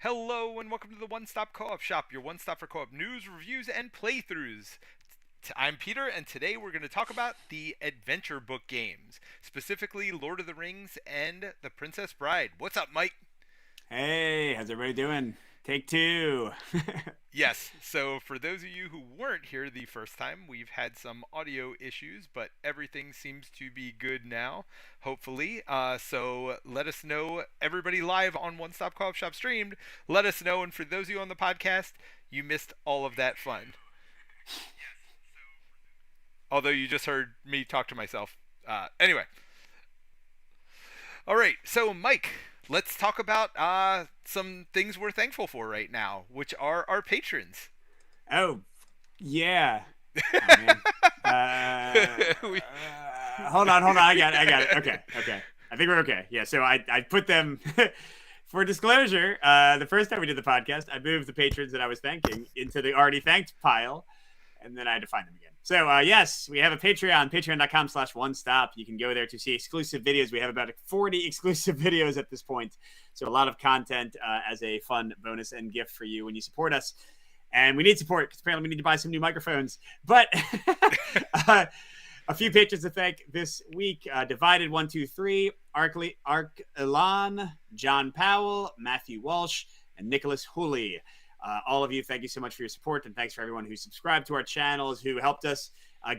Hello and welcome to the One Stop Co-op Shop, your one stop for co-op news, reviews, and playthroughs. I'm Peter, and today we're going to talk about the adventure book games, specifically Lord of the Rings and The Princess Bride. What's up, Mike? Hey, how's everybody doing? Take two. Yes, so for those of you who weren't here the first time, we've had some audio issues, but everything seems to be good now, hopefully. So let us know, everybody live on One Stop Co-op Shop streamed, let us know, and for those of you on the podcast, you missed all of that fun. Although you just heard me talk to myself. Anyway, all right. So, Mike, let's talk about some things we're thankful for right now, which are our patrons. Oh, yeah. Oh man. we, Hold on. I got it. Okay. I think we're okay. Yeah. So I put them for disclosure. The first time we did the podcast, I moved the patrons that I was thanking into the already thanked pile, and then I had to find them again. So yes, we have a Patreon, patreon.com/one stop. You can go there to see exclusive videos. We have about 40 exclusive videos at this point. So a lot of content as a fun bonus and gift for you when you support us. And we need support because apparently we need to buy some new microphones. But uh, a few patrons to thank this week. Divided 123, Ark Elan, John Powell, Matthew Walsh, and Nicholas Hooley. All of you, thank you so much for your support, and thanks for everyone who subscribed to our channels, who helped us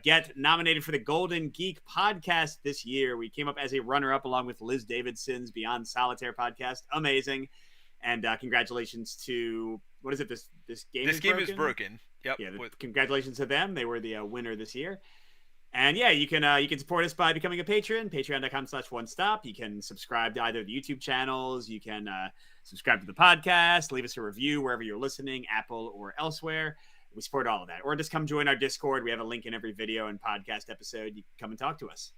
get nominated for the Golden Geek podcast this year. We came up as a runner-up along with Liz Davidson's Beyond Solitaire podcast. Amazing. And congratulations to, what is it, this game this is game broken? is broken. Yep. Yeah, congratulations to them. They were the winner this year. And yeah, you can support us by becoming a patron, patreon.com/one stop. You can subscribe to either the YouTube channels. You can subscribe to the podcast, leave us a review wherever you're listening, Apple or elsewhere. We support all of that. Or just come join our Discord. We have a link in every video and podcast episode. You can come and talk to us.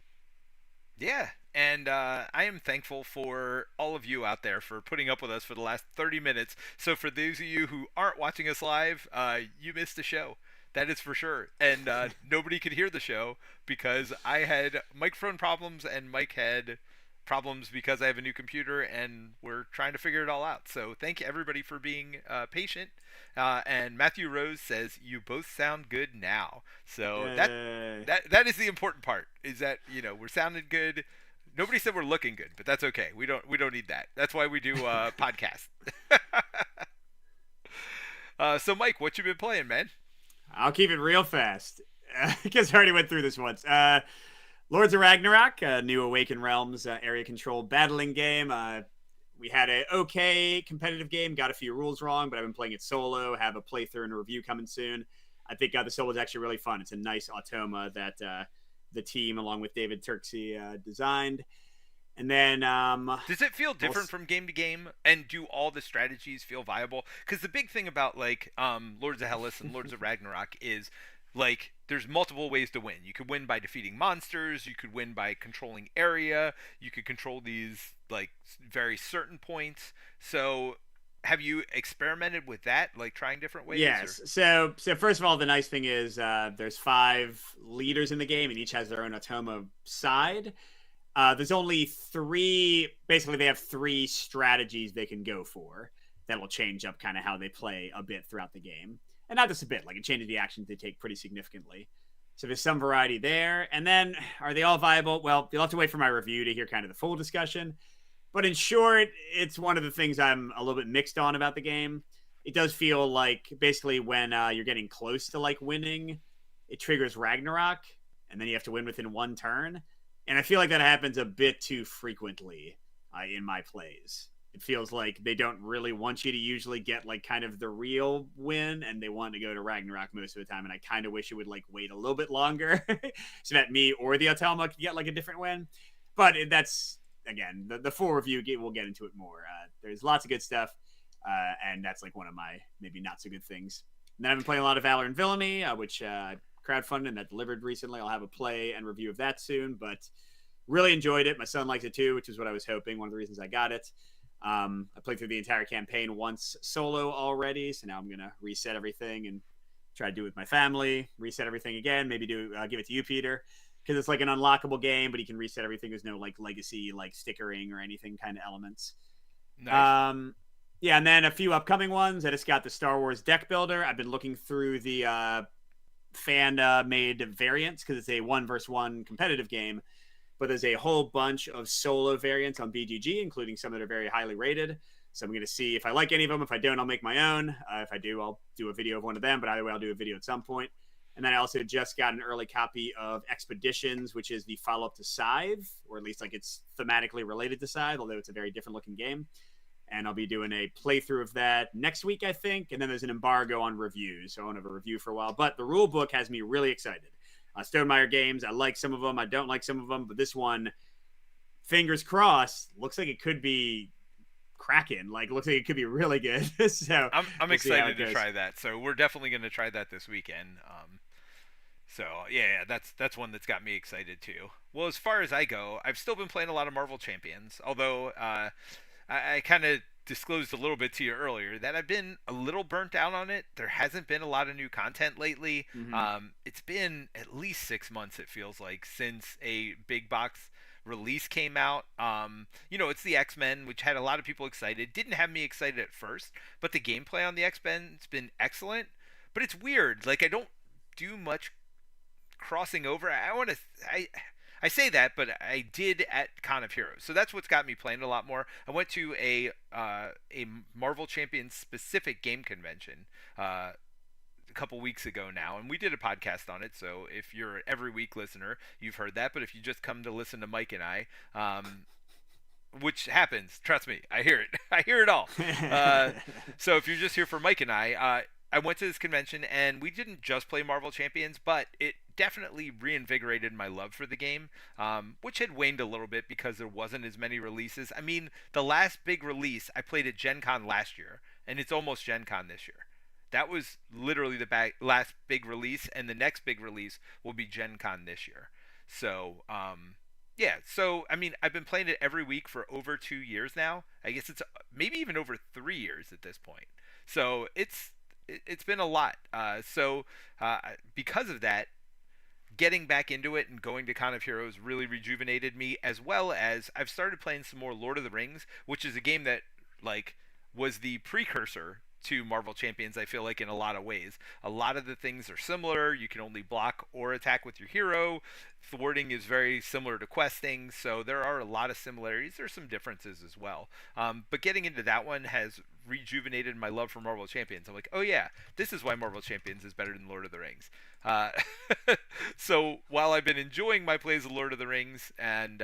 Yeah, and I am thankful for all of you out there for putting up with us for the last 30 minutes. So for those of you who aren't watching us live, you missed the show. That is for sure. And nobody could hear the show because I had microphone problems and Mike had problems because I have a new computer and we're trying to figure it all out. So thank you everybody for being patient. And Matthew Rose says you both sound good now. So that is the important part. Is that we're sounding good. Nobody said we're looking good, but that's okay. We don't need that. That's why we do podcasts. So Mike, what you been playing, man? I'll keep it real fast because I already went through this once. Lords of Ragnarok, new Awaken Realms area control battling game. We had a okay competitive game, got a few rules wrong, but I've been playing it solo, have a playthrough and a review coming soon. I think the solo is actually really fun. It's a nice automa that the team, along with David Turksey, designed. And then does it feel different from game to game, and do all the strategies feel viable? Because the big thing about like Lords of Hellas and Lords of Ragnarok is like there's multiple ways to win. You could win by defeating monsters, you could win by controlling area, you could control these like very certain points. So have you experimented with that, like trying different ways? Yes. So first of all, the nice thing is there's 5 leaders in the game, and each has their own automa side. There's only 3. Basically, they have 3 strategies they can go for that will change up kind of how they play a bit throughout the game. And not just a bit, like it changes the actions they take pretty significantly. So there's some variety there. And then, are they all viable? Well, you'll have to wait for my review to hear kind of the full discussion. But in short, it's one of the things I'm a little bit mixed on about the game. It does feel like basically when you're getting close to like winning, it triggers Ragnarok, and then you have to win within 1 turn. And I feel like that happens a bit too frequently in my plays. It feels like they don't really want you to usually get like kind of the real win, and they want to go to Ragnarok most of the time. And I kind of wish it would like wait a little bit longer so that me or the Automa could get like a different win. But that's, again, the full review, we'll get into it more. There's lots of good stuff, and that's like one of my maybe not so good things. And then I've been playing a lot of Valor and Villainy, which crowdfunded and that delivered recently. I'll have a play and review of that soon, but really enjoyed it. My son likes it too, which is what I was hoping. One of the reasons I got it. I played through the entire campaign once solo already, so now I'm gonna reset everything and try to do it with my family. Reset everything again. Maybe give it to you, Peter, because it's like an unlockable game, but you can reset everything. There's no like legacy, like stickering or anything kind of elements. Nice. Yeah, and then a few upcoming ones. I just got the Star Wars deck builder. I've been looking through the fan made variants because it's a one versus one competitive game, but there's a whole bunch of solo variants on BGG, including some that are very highly rated. So I'm going to see if I like any of them. If I don't, I'll make my own. If I do, I'll do a video of one of them. But either way, I'll do a video at some point. And then I also just got an early copy of Expeditions, which is the follow up to Scythe, or at least like it's thematically related to Scythe, although it's a very different looking game. And I'll be doing a playthrough of that next week, I think. And then there's an embargo on reviews, so I won't have a review for a while. But the rule book has me really excited. Stonemeyer games, I like some of them, I don't like some of them, but this one, fingers crossed, looks like it could be cracking. Like, looks like it could be really good. So I'm we'll see how excited it to goes. try that. So we're definitely going to try that this weekend. So yeah, that's one that's got me excited too. Well, as far as I go, I've still been playing a lot of Marvel Champions, although I kind of disclosed a little bit to you earlier that I've been a little burnt out on it. There hasn't been a lot of new content lately. Mm-hmm. It's been at least 6 months, it feels like, since a big box release came out. It's the X-Men, which had a lot of people excited. Didn't have me excited at first, but the gameplay on the X-Men's been excellent. But it's weird. Like, I don't do much crossing over. I say that, but I did at Con of Heroes, so that's what's got me playing a lot more. I went to a Marvel Champions specific game convention a couple weeks ago now, and we did a podcast on it. So if you're an every week listener, you've heard that. But if you just come to listen to Mike and I, which happens, trust me, I hear it. I hear it all. Uh, so if you're just here for Mike and I went to this convention and we didn't just play Marvel Champions, but it definitely reinvigorated my love for the game, which had waned a little bit because there wasn't as many releases. I mean, the last big release I played at Gen Con last year, and it's almost Gen Con this year. That was literally the last big release, and the next big release will be Gen Con this year. So, yeah. So, I mean, I've been playing it every week for over 2 years now. I guess it's maybe even over 3 years at this point. So it's been a lot. So because of that, getting back into it and going to Con of Heroes really rejuvenated me, as well as I've started playing some more Lord of the Rings, which is a game that like was the precursor to Marvel Champions. I feel like in a lot of ways, a lot of the things are similar. You can only block or attack with your hero. Thwarting is very similar to questing, so there are a lot of similarities. There's some differences as well. But getting into that one has rejuvenated my love for Marvel Champions. I'm like, oh yeah, this is why Marvel Champions is better than Lord of the Rings. Uh, so while I've been enjoying my plays of Lord of the Rings and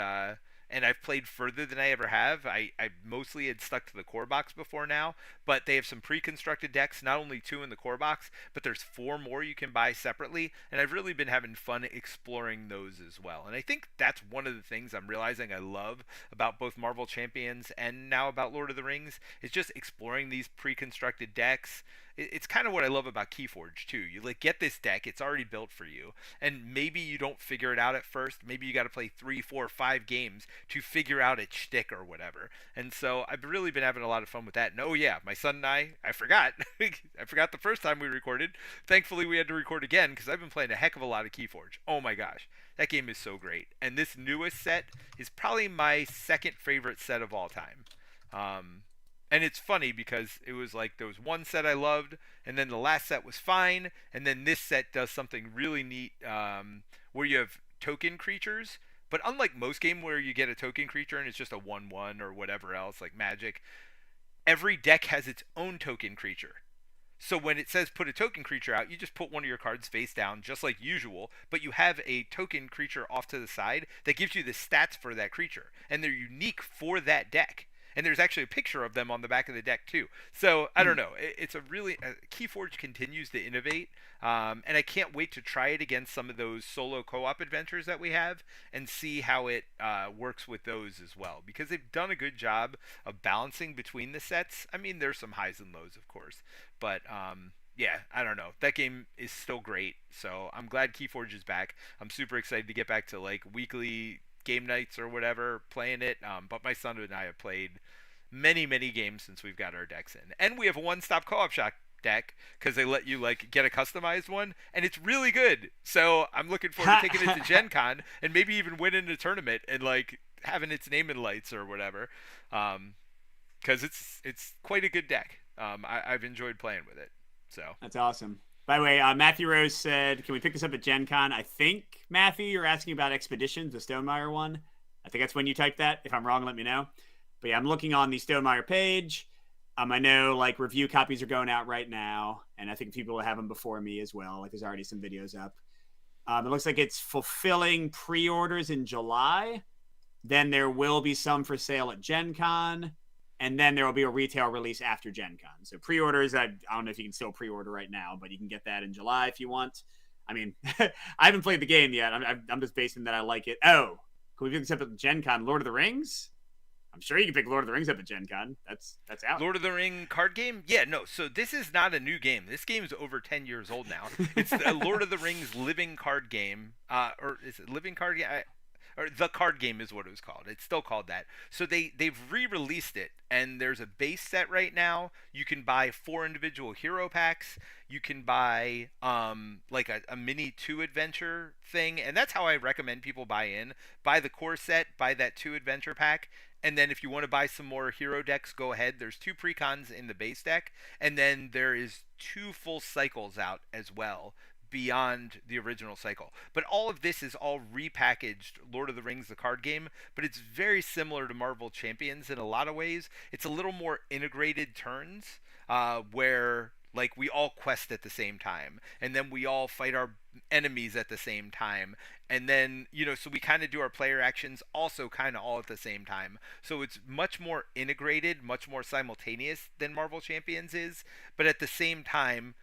I've played further than I ever have. I mostly had stuck to the core box before now, but they have some pre-constructed decks, not only two in the core box, but there's four more you can buy separately, and I've really been having fun exploring those as well. And I think that's one of the things I'm realizing I love about both Marvel Champions and now about Lord of the Rings is just exploring these pre-constructed decks. It's kind of what I love about Keyforge too. You like get this deck, it's already built for you, and maybe you don't figure it out at first. Maybe you got to play 3, 4, 5 games to figure out its shtick or whatever. And so I've really been having a lot of fun with that. And oh yeah, my son and I forgot, I forgot the first time we recorded. Thankfully we had to record again because I've been playing a heck of a lot of Keyforge. Oh my gosh, that game is so great. And this newest set is probably my second favorite set of all time. Um, and it's funny because it was like there was one set I loved, and then the last set was fine, and then this set does something really neat where you have token creatures. But unlike most game where you get a token creature and it's just a 1/1 or whatever else like Magic, every deck has its own token creature. So when it says put a token creature out, you just put one of your cards face down, just like usual, but you have a token creature off to the side that gives you the stats for that creature, and they're unique for that deck. And there's actually a picture of them on the back of the deck too. So I don't know. It's a really Keyforge continues to innovate, and I can't wait to try it against some of those solo co-op adventures that we have and see how it works with those as well. Because they've done a good job of balancing between the sets. I mean, there's some highs and lows, of course, but yeah, I don't know. That game is still great, so I'm glad Keyforge is back. I'm super excited to get back to like weekly game nights or whatever playing it. But my son and I have played many games since we've got our decks in, and we have a one-stop co-op shop deck because they let you like get a customized one, and it's really good. So I'm looking forward to taking it to Gen Con and maybe even winning a tournament and like having its name in lights or whatever. Um, because it's quite a good deck. I've enjoyed playing with it. So That's awesome. By the way, Matthew Rose said, "Can we pick this up at Gen Con?" I think Matthew, you're asking about Expeditions, the Stonemeyer one. I think that's when you typed that. If I'm wrong, let me know. But yeah, I'm looking on the Stonemeyer page. I know like review copies are going out right now, and I think people will have them before me as well. Like there's already some videos up. It looks like it's fulfilling pre-orders in July. Then there will be some for sale at Gen Con, and then there will be a retail release after Gen Con. So pre-orders, I don't know if you can still pre-order right now, but you can get that in July if you want. I mean, I haven't played the game yet. I'm just basing that I like it. Oh, can we pick this up at Gen Con? Lord of the Rings? I'm sure you can pick Lord of the Rings up at Gen Con. That's out. Lord of the Ring card game? Yeah, no. So this is not a new game. This game is over 10 years old now. It's the Lord of the Rings living card game. Or is it living card game? Or the card game is what it was called. It's still called that. So they've re-released it, and there's a base set right now. You can buy 4 individual hero packs. You can buy like a mini 2 adventure thing, and that's how I recommend people buy in. Buy the core set, buy that 2 adventure pack, and then if you want to buy some more hero decks, go ahead. There's 2 precons in the base deck, and then there is 2 full cycles out as well beyond the original cycle. But all of this is all repackaged Lord of the Rings the card game, but it's very similar to Marvel Champions in a lot of ways. It's a little more integrated turns, where like we all quest at the same time, and then we all fight our enemies at the same time, and then so we kind of do our player actions also kind of all at the same time. So it's much more integrated, much more simultaneous than Marvel Champions is, but at the same time,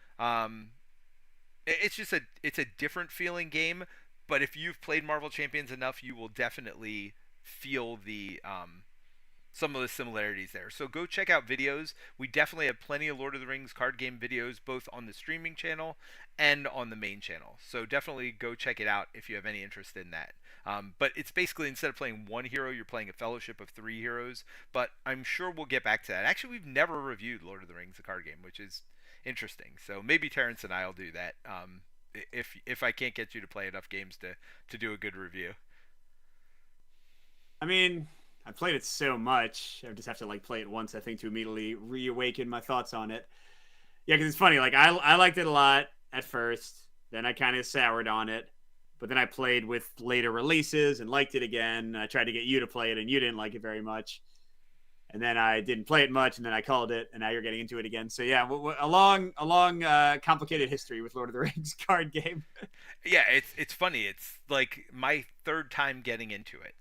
it's a different feeling game. But if you've played Marvel Champions enough, you will definitely feel the some of the similarities there. So go check out videos. We definitely have plenty of Lord of the Rings card game videos, both on the streaming channel and on the main channel. So definitely go check it out if you have any interest in that. But it's basically, instead of playing one hero, you're playing a fellowship of 3 heroes. But I'm sure we'll get back to that. Actually, we've never reviewed Lord of the Rings, the card game, which is interesting. So maybe Terrence and I'll do that, if I can't get you to play enough games to do a good review. I mean, I played it so much. I just have to like play it once, I think, to immediately reawaken my thoughts on it. Yeah, because it's funny. Like I liked it a lot at first, then I kind of soured on it, but then I played with later releases and liked it again. I tried to get you to play it, and you didn't like it very much. And then I didn't play it much, and then I called it, and now you're getting into it again. So yeah, a long, complicated history with Lord of the Rings card game. Yeah, it's funny. It's like my third time getting into it.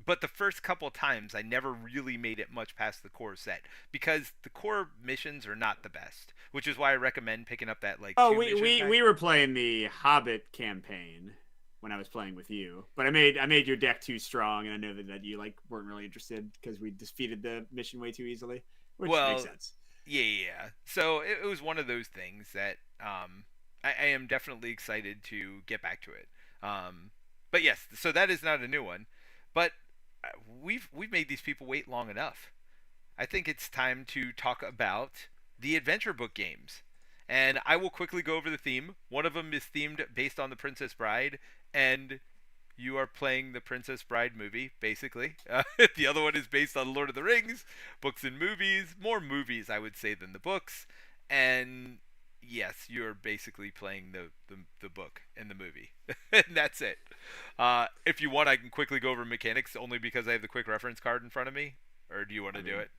But the first couple of times I never really made it much past the core set, because the core missions are not the best, which is why I recommend picking up that like Oh, 2 mission pack. we were playing the Hobbit campaign when I was playing with you, but I made your deck too strong, and I know that you like weren't really interested because we defeated the mission way too easily, which makes Well, sense. yeah. So it was one of those things that I am definitely excited to get back to it. But yes, so that is not a new one, but we've made these people wait long enough. I think it's time to talk about the adventure book games. And I will quickly go over the theme. One of them is themed based on The Princess Bride, and you are playing the Princess Bride movie, basically. The other one is based on Lord of the Rings, books and movies. More movies, I would say, than the books. And yes, you're basically playing the book and the movie. And that's it. If you want, I can quickly go over mechanics, only because I have the quick reference card in front of me. Or do you want to do it?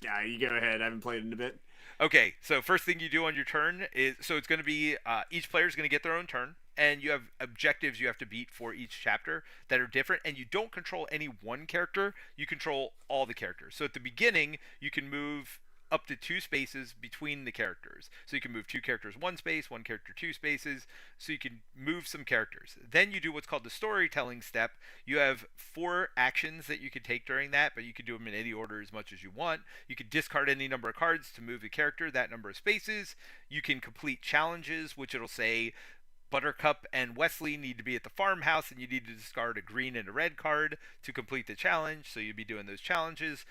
Yeah, you go ahead. I haven't played it in a bit. Okay, so first thing you do on your turn is, so it's going to be, each player is going to get their own turn, and you have objectives you have to beat for each chapter that are different, and you don't control any one character, you control all the characters. So at the beginning, you can move up to 2 spaces between the characters. So you can move 2 characters 1 space, 1 character 2 spaces, so you can move some characters. Then you do what's called the storytelling step. You have 4 actions that you can take during that, but you can do them in any order as much as you want. You can discard any number of cards to move the character that number of spaces. You can complete challenges, which it'll say Buttercup and Wesley need to be at the farmhouse, and you need to discard a green and a red card to complete the challenge. So you'll be doing those challenges.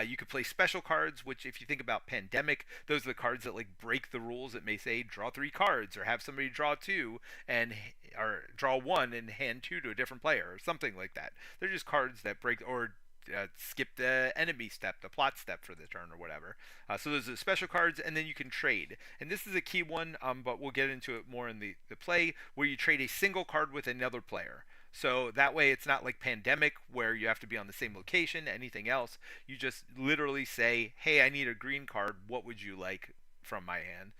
You could play special cards, which, if you think about Pandemic, those are the cards that like break the rules. It may say draw 3 cards, or have somebody draw 2 and or draw 1 and hand 2 to a different player, or something like that. They're just cards that break, or skip the enemy step, the plot step for the turn or whatever. So those are special cards, and then you can trade. And this is a key one, but we'll get into it more in the play, where you trade a single card with another player. So that way it's not like Pandemic where you have to be on the same location, anything else. You just literally say, hey, I need a green card. What would you like from my hand?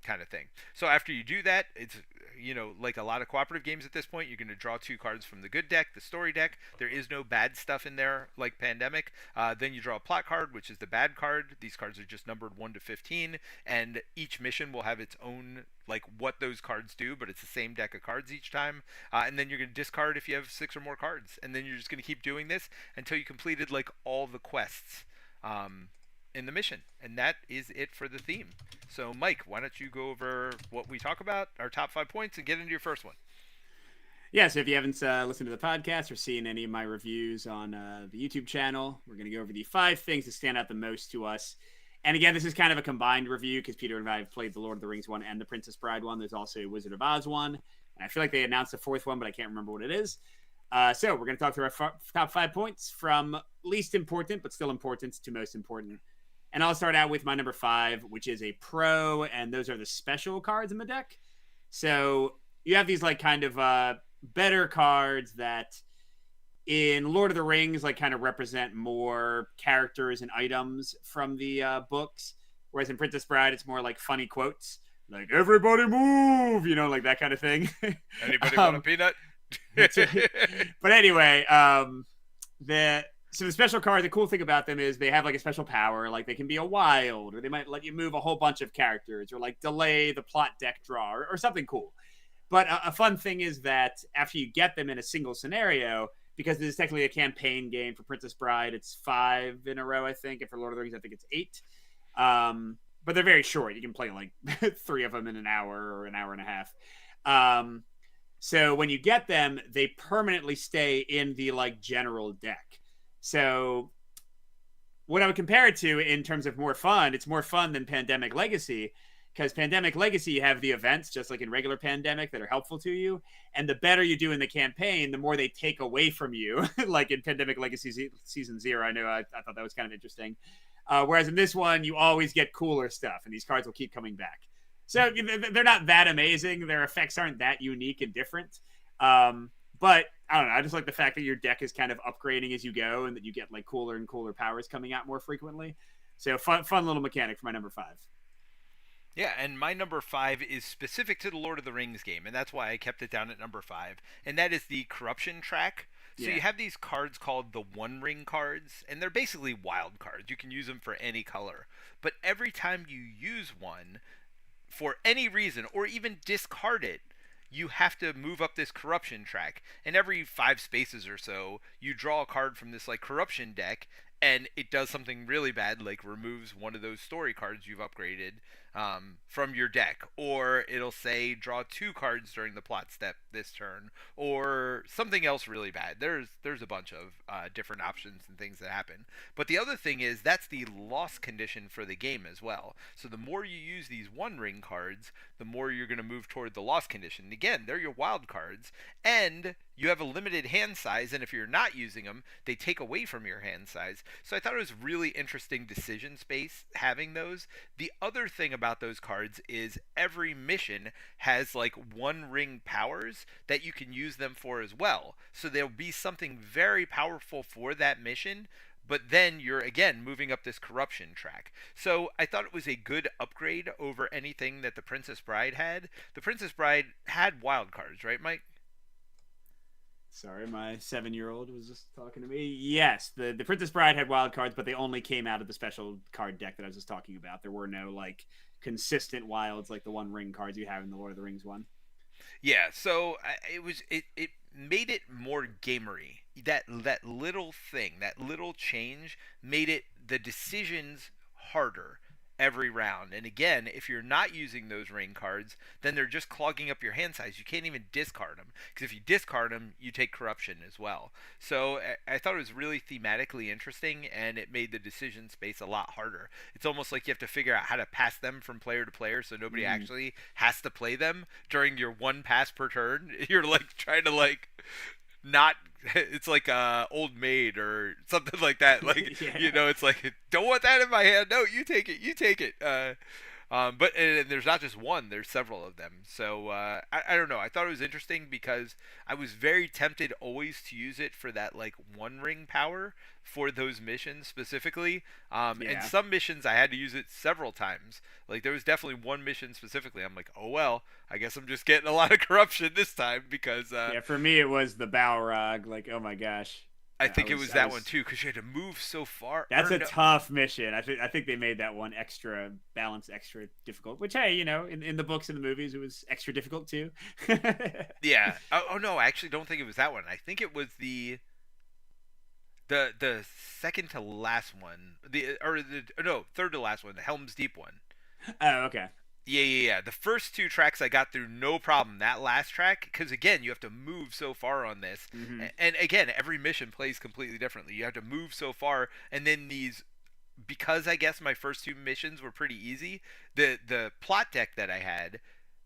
Kind of thing. So after you do that, it's like a lot of cooperative games at this point, you're going to draw two cards from the good deck, the story deck. There is no bad stuff in there like Pandemic. Then you draw a plot card, which is the bad card. These cards are just numbered 1 to 15, and each mission will have its own like what those cards do, but it's the same deck of cards each time. And then you're going to discard if you have 6 or more cards, and then you're just going to keep doing this until you completed like all the quests. In the mission, and that is it for the theme. So, Mike, why don't you go over what we talk about, our top 5 points, and get into your first one? Yeah, so if you haven't listened to the podcast or seen any of my reviews on the YouTube channel, we're going to go over the 5 things that stand out the most to us. And again, this is kind of a combined review because Peter and I have played the Lord of the Rings one and the Princess Bride one. There's also a Wizard of Oz one. And I feel like they announced a 4th one, but I can't remember what it is. So we're going to talk through our top 5 points from least important, but still important, to most important. And I'll start out with my number 5, which is a pro, and those are the special cards in the deck. So you have these like kind of better cards that in Lord of the Rings like kind of represent more characters and items from the books, whereas in Princess Bride it's more like funny quotes, like "everybody move," like that kind of thing. Anybody want a peanut? But anyway, So the special cards, the cool thing about them is they have like a special power, like they can be a wild, or they might let you move a whole bunch of characters, or like delay the plot deck draw, or something cool. But a fun thing is that after you get them in a single scenario, because this is technically a campaign game for Princess Bride, it's 5 in a row, I think, and for Lord of the Rings, I think it's 8. But they're very short. You can play like 3 of them in an hour or an hour and a half. So when you get them, they permanently stay in the like general deck. So what I would compare it to in terms of more fun, it's more fun than Pandemic Legacy, because Pandemic Legacy, you have the events just like in regular Pandemic that are helpful to you. And the better you do in the campaign, the more they take away from you. Like in Pandemic Legacy Season 0, I thought that was kind of interesting. Whereas in this one, you always get cooler stuff, and these cards will keep coming back. So they're not that amazing. Their effects aren't that unique and different. But I don't know. I just like the fact that your deck is kind of upgrading as you go, and that you get like cooler and cooler powers coming out more frequently. So fun little mechanic for my number 5. Yeah, and my number 5 is specific to the Lord of the Rings game, and that's why I kept it down at number 5. And that is the corruption track. So Yeah. you have these cards called the One Ring cards, and they're basically wild cards. You can use them for any color. But every time you use one, for any reason, or even discard it, you have to move up this corruption track. And every 5 spaces or so, you draw a card from this like corruption deck, and it does something really bad, like removes one of those story cards you've upgraded from your deck, or it'll say draw 2 cards during the plot step this turn, or something else really bad. There's a bunch of different options and things that happen. But the other thing is that's the loss condition for the game as well. So the more you use these One Ring cards, the more you're going to move toward the loss condition. Again, they're your wild cards, and you have a limited hand size, and if you're not using them, they take away from your hand size. So I thought it was really interesting decision space having those. The other thing about those cards is every mission has like One Ring powers that you can use them for as well. So there'll be something very powerful for that mission, but then you're again moving up this corruption track. So I thought it was a good upgrade over anything that the Princess Bride had. The Princess Bride had wild cards, right, Mike? Sorry, my 7-year-old was just talking to me. Yes, the Princess Bride had wild cards, but they only came out of the special card deck that I was just talking about. There were no like consistent wilds like the One Ring cards you have in the Lord of the Rings one. Yeah, so it made it more gamery. That little thing, that little change made it the decisions harder every round. And again, if you're not using those ring cards, then they're just clogging up your hand size. You can't even discard them, because if you discard them, you take corruption as well. So I thought it was really thematically interesting, and it made the decision space a lot harder. It's almost like you have to figure out how to pass them from player to player, so nobody actually has to play them during your one pass per turn. You're like trying to like not. It's like old maid or something like that. Like Yeah. it's like don't want that in my hand. No, you take it. You take it. But and there's not just one. There's several of them. So I don't know. I thought it was interesting because I was very tempted always to use it for that like one ring power for those missions specifically. And Yeah. some missions I had to use it several times. Like there was definitely one mission specifically. I'm like, oh well, I guess I'm just getting a lot of corruption this time because Yeah, for me it was the Balrog. Like, oh my gosh, I I think it was was I that one was. too because you had to move so far. That's Or a no, tough mission. I think they made that one extra balance, extra difficult. Which hey, in the books and the movies, it was extra difficult too. yeah. Oh no, I actually don't think it was that one. I think it was the second to last one, the or the no third to last one, the Helm's Deep one. Oh, okay. Yeah. The first two tracks I got through no problem. That last track, because again, you have to move so far on this, Hmm. and again, every mission plays completely differently. You have to move so far, and then these because I guess my first two missions were pretty easy. The plot deck that I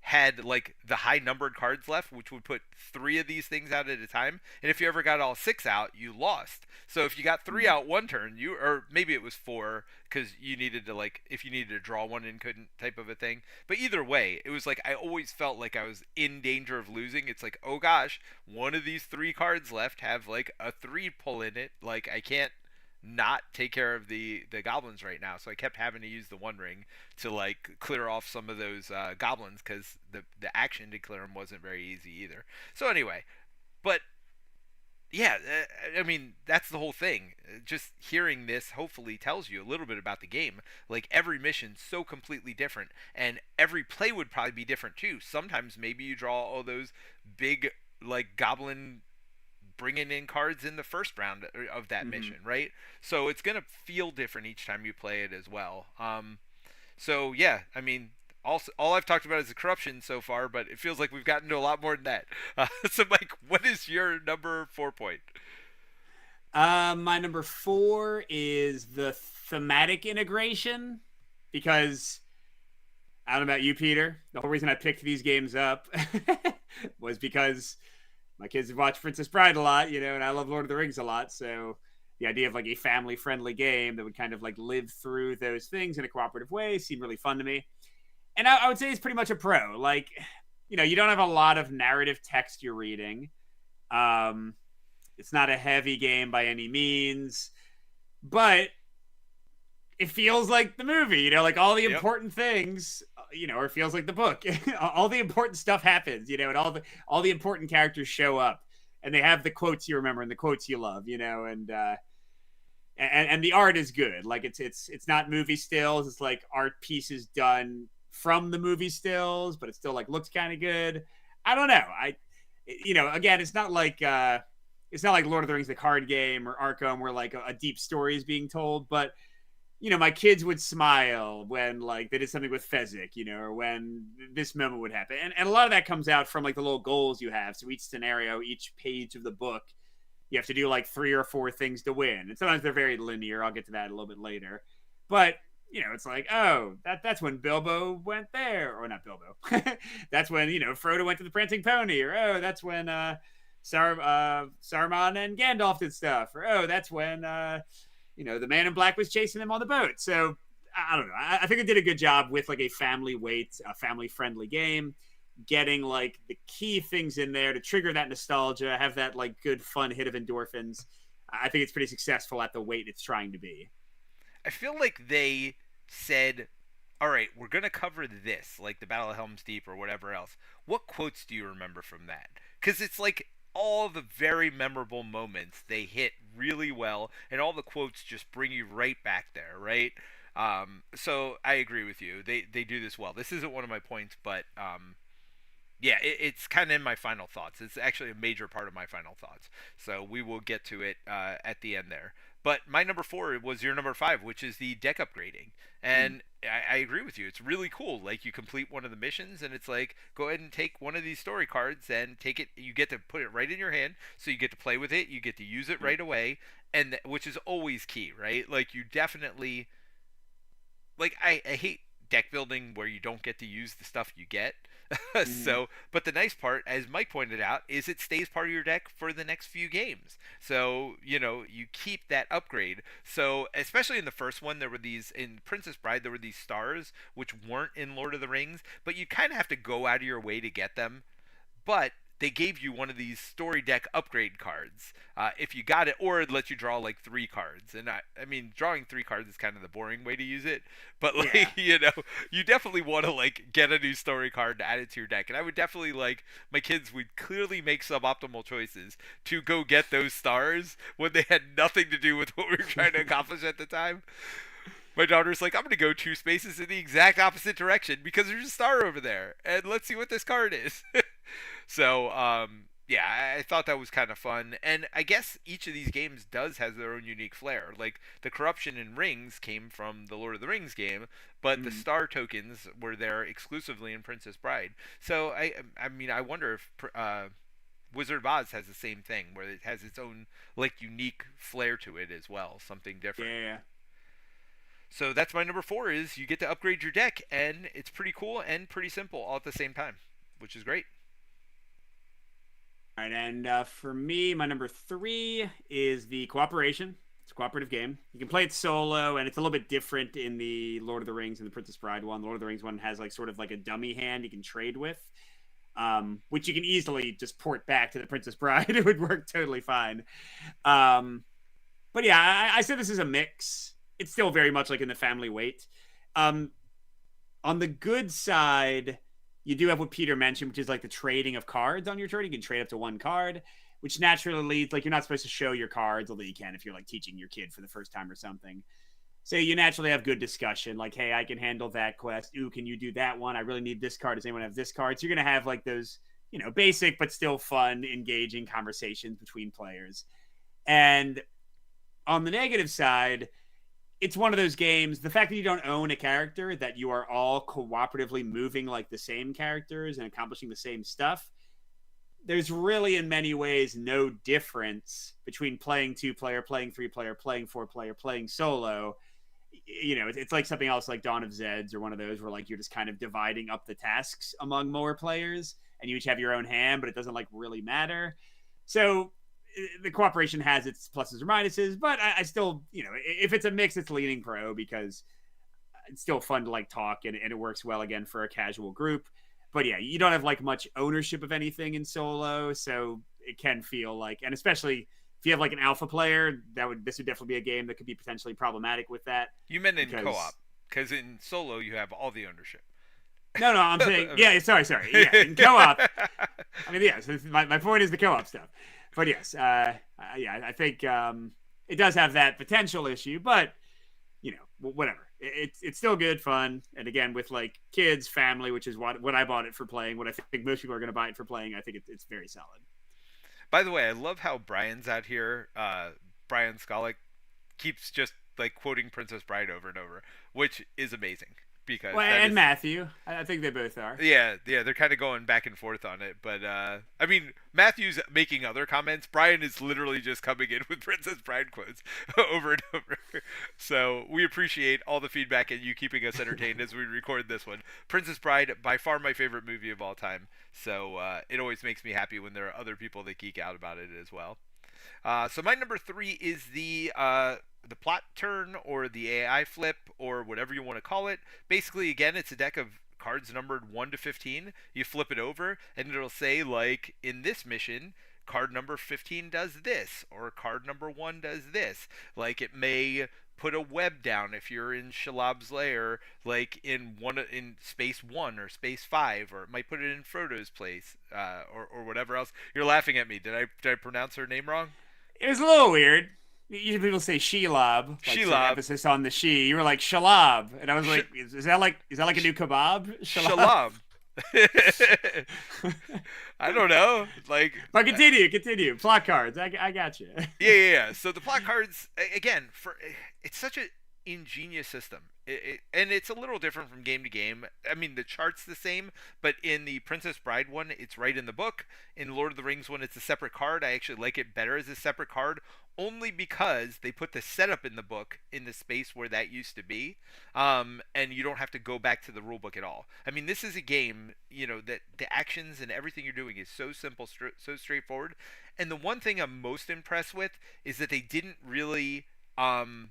had like the high numbered cards left, which would put three of these things out at a time. And if you ever got all six out, you lost. So if you got three out one turn, you or maybe it was four because you needed to like if you needed to draw one and couldn't type of a thing. But either way, it was like I always felt like I was in danger of losing. It's like oh gosh, one of these three cards left have like a three pull in it. Like I can't not take care of the goblins right now. So I kept having to use the one ring to like clear off some of those goblins because the action to clear them wasn't very easy either. So anyway, but yeah, I mean that's the whole thing. Just hearing this hopefully tells you a little bit about the game. Like every mission's so completely different, and every play would probably be different too. Sometimes maybe you draw all those big like goblin bringing in cards in the first round of that Hmm. mission, right? So it's gonna feel different each time you play it as well. So yeah, I mean, all I've talked about is the corruption so far, but it feels like we've gotten to a lot more than that. So Mike, what is your number 4 point? My number four is the thematic integration because I don't know about you, Peter. The whole reason I picked these games up was because my kids watch Princess Bride a lot, and I love Lord of the Rings a lot. So the idea of like a family friendly game that would kind of like live through those things in a cooperative way seemed really fun to me. And I would say it's pretty much a pro. Like, you don't have a lot of narrative text you're reading. Um, it's not a heavy game by any means, but it feels like the movie, like all the Yep. important things, or it feels like the book. All the important stuff happens, and all the important characters show up, and they have the quotes you remember and the quotes you love, and the art is good. Like it's not movie stills. It's like art pieces done from the movie stills, but it still like looks kind of good. I don't know. Again, it's not like Lord of the Rings, the card game, or Arkham, where like a deep story is being told, but my kids would smile when like they did something with Fezzik, or when this moment would happen. And a lot of that comes out from like the little goals you have. So each scenario, each page of the book, you have to do like 3 or 4 things to win. And sometimes they're very linear. I'll get to that a little bit later. But it's like, oh, that's when Bilbo went there, or not Bilbo. That's when Frodo went to the Prancing Pony, or oh, that's when Saruman and Gandalf did stuff, or oh, that's when the man in black was chasing them on the boat. So I don't know. I think it did a good job with like a family weight, a family friendly game, getting like the key things in there to trigger that nostalgia, have that like good fun hit of endorphins. I think it's pretty successful at the weight it's trying to be. I feel like they said, "All right, we're gonna cover this, like the Battle of Helm's Deep or whatever else. What quotes do you remember from that?" Because it's like all the very memorable moments they hit really well, and all the quotes just bring you right back there, right? So I agree with you. They do this well. This isn't one of my points, but yeah, it's kind of in my final thoughts. It's actually a major part of my final thoughts. So we will get to it at the end there. But my number 4 was your number 5, which is the deck upgrading. Mm. And I agree with you. It's really cool. Like you complete one of the missions, and it's like go ahead and take one of these story cards and take it. You get to put it right in your hand, so you get to play with it. You get to use it right away, and which is always key, right? Like you definitely like I hate deck building where you don't get to use the stuff you get. Mhm. But the nice part, as Mike pointed out, is it stays part of your deck for the next few games. So, you keep that upgrade. So, especially in the first one, there were these, in Princess Bride, there were these stars, which weren't in Lord of the Rings, but you kind of have to go out of your way to get them. But they gave you one of these story deck upgrade cards if you got it, or it lets you draw like 3 cards. And I mean, drawing 3 cards is kind of the boring way to use it, but like Yeah. you definitely want to like get a new story card to add it to your deck. And I would definitely like my kids would clearly make suboptimal choices to go get those stars when they had nothing to do with what we were trying to accomplish at the time. My daughter's like, I'm going to go 2 spaces in the exact opposite direction because there's a star over there, and let's see what this card is. So, yeah, I thought that was kind of fun, and I guess each of these games does has their own unique flair. Like the corruption in rings came from the Lord of the Rings game, but the Mhm. star tokens were there exclusively in Princess Bride. So I mean, I wonder if Wizard of Oz has the same thing, where it has its own like unique flair to it as well, something different. Yeah. So that's my number 4 is you get to upgrade your deck, and it's pretty cool and pretty simple all at the same time, which is great. All right, and for me, my number 3 is the cooperation. It's a cooperative game. You can play it solo, and it's a little bit different in the Lord of the Rings and the Princess Bride one. The Lord of the Rings one has like sort of like a dummy hand you can trade with, which you can easily just port back to the Princess Bride. It would work totally fine. Um, but yeah, I said this is a mix. It's still very much like in the family weight. Um, on the good side, you do have what Peter mentioned, which is like the trading of cards on your turn. You can trade up to 1 card, which naturally leads like you're not supposed to show your cards, although you can if you're like teaching your kid for the first time or something. So you naturally have good discussion, like, hey, I can handle that quest. Ooh, can you do that one? I really need this card. Does anyone have this card? So you're gonna have like those, basic but still fun, engaging conversations between players. And on the negative side, it's one of those games. The fact that you don't own a character, that you are all cooperatively moving like the same characters and accomplishing the same stuff, there's really in many ways no difference between playing 2 player, playing 3 player, playing 4 player, playing solo. It's like something else like Dawn of Zeds or one of those where like you're just kind of dividing up the tasks among more players and you each have your own hand, but it doesn't like really matter. So the cooperation has its pluses or minuses, but I still, if it's a mix, it's leaning pro because it's still fun to like talk and it works well again for a casual group. But yeah, you don't have like much ownership of anything in solo, so it can feel like, and especially if you have like an alpha player, this would definitely be a game that could be potentially problematic with that You meant in co-op, because because in solo you have all the ownership. no, I'm saying yeah, sorry, yeah, in co-op. I mean, yes, my point is the co-op stuff. But yes, yeah, I think it does have that potential issue, but whatever. It's still good fun, and again with like kids, family, which is what I bought it for playing. What I think most people are going to buy it for playing. I think it's very solid. By the way, I love how Brian's out here. Brian Skolick keeps just like quoting Princess Bride over and over, which is amazing because Well, that and is Matthew, I think they both are. yeah, they're kind of going back and forth on it. But I mean, Matthew's making other comments. Brian is literally just coming in with Princess Bride quotes over and over. So we appreciate all the feedback and you keeping us entertained as we record this one. Princess Bride, by far my favorite movie of all time. So it always makes me happy when there are other people that geek out about it as well. So my number 3 is the plot turn or the AI flip or whatever you want to call it. Basically, again, it's a deck of cards numbered 1 to 15. You flip it over, and it'll say, like, in this mission, card number 15 does this, or card number 1 does this. Like, it may put a web down if you're in Shalab's lair, like in space 1 or space 5, or it might put it in Frodo's place, or whatever else. You're laughing at me. Did I pronounce her name wrong? It was a little weird. Usually people say Shelob, like sort of Shelob. emphasis on the she. You were like Shalab, and I was Sh- like, is that like a new kebab? Shalab. Shalom. I don't know. Like, But continue. Plot cards. I got you. yeah. So the plot cards again for it's such a ingenious system. And it's a little different from game to game. I mean, the chart's the same, but in the Princess Bride one, it's right in the book. In Lord of the Rings one, it's a separate card. I actually like it better as a separate card, only because they put the setup in the book in the space where that used to be, and you don't have to go back to the rule book at all. I mean, this is a game, that the actions and everything you're doing is so simple, so straightforward. And the one thing I'm most impressed with is that um,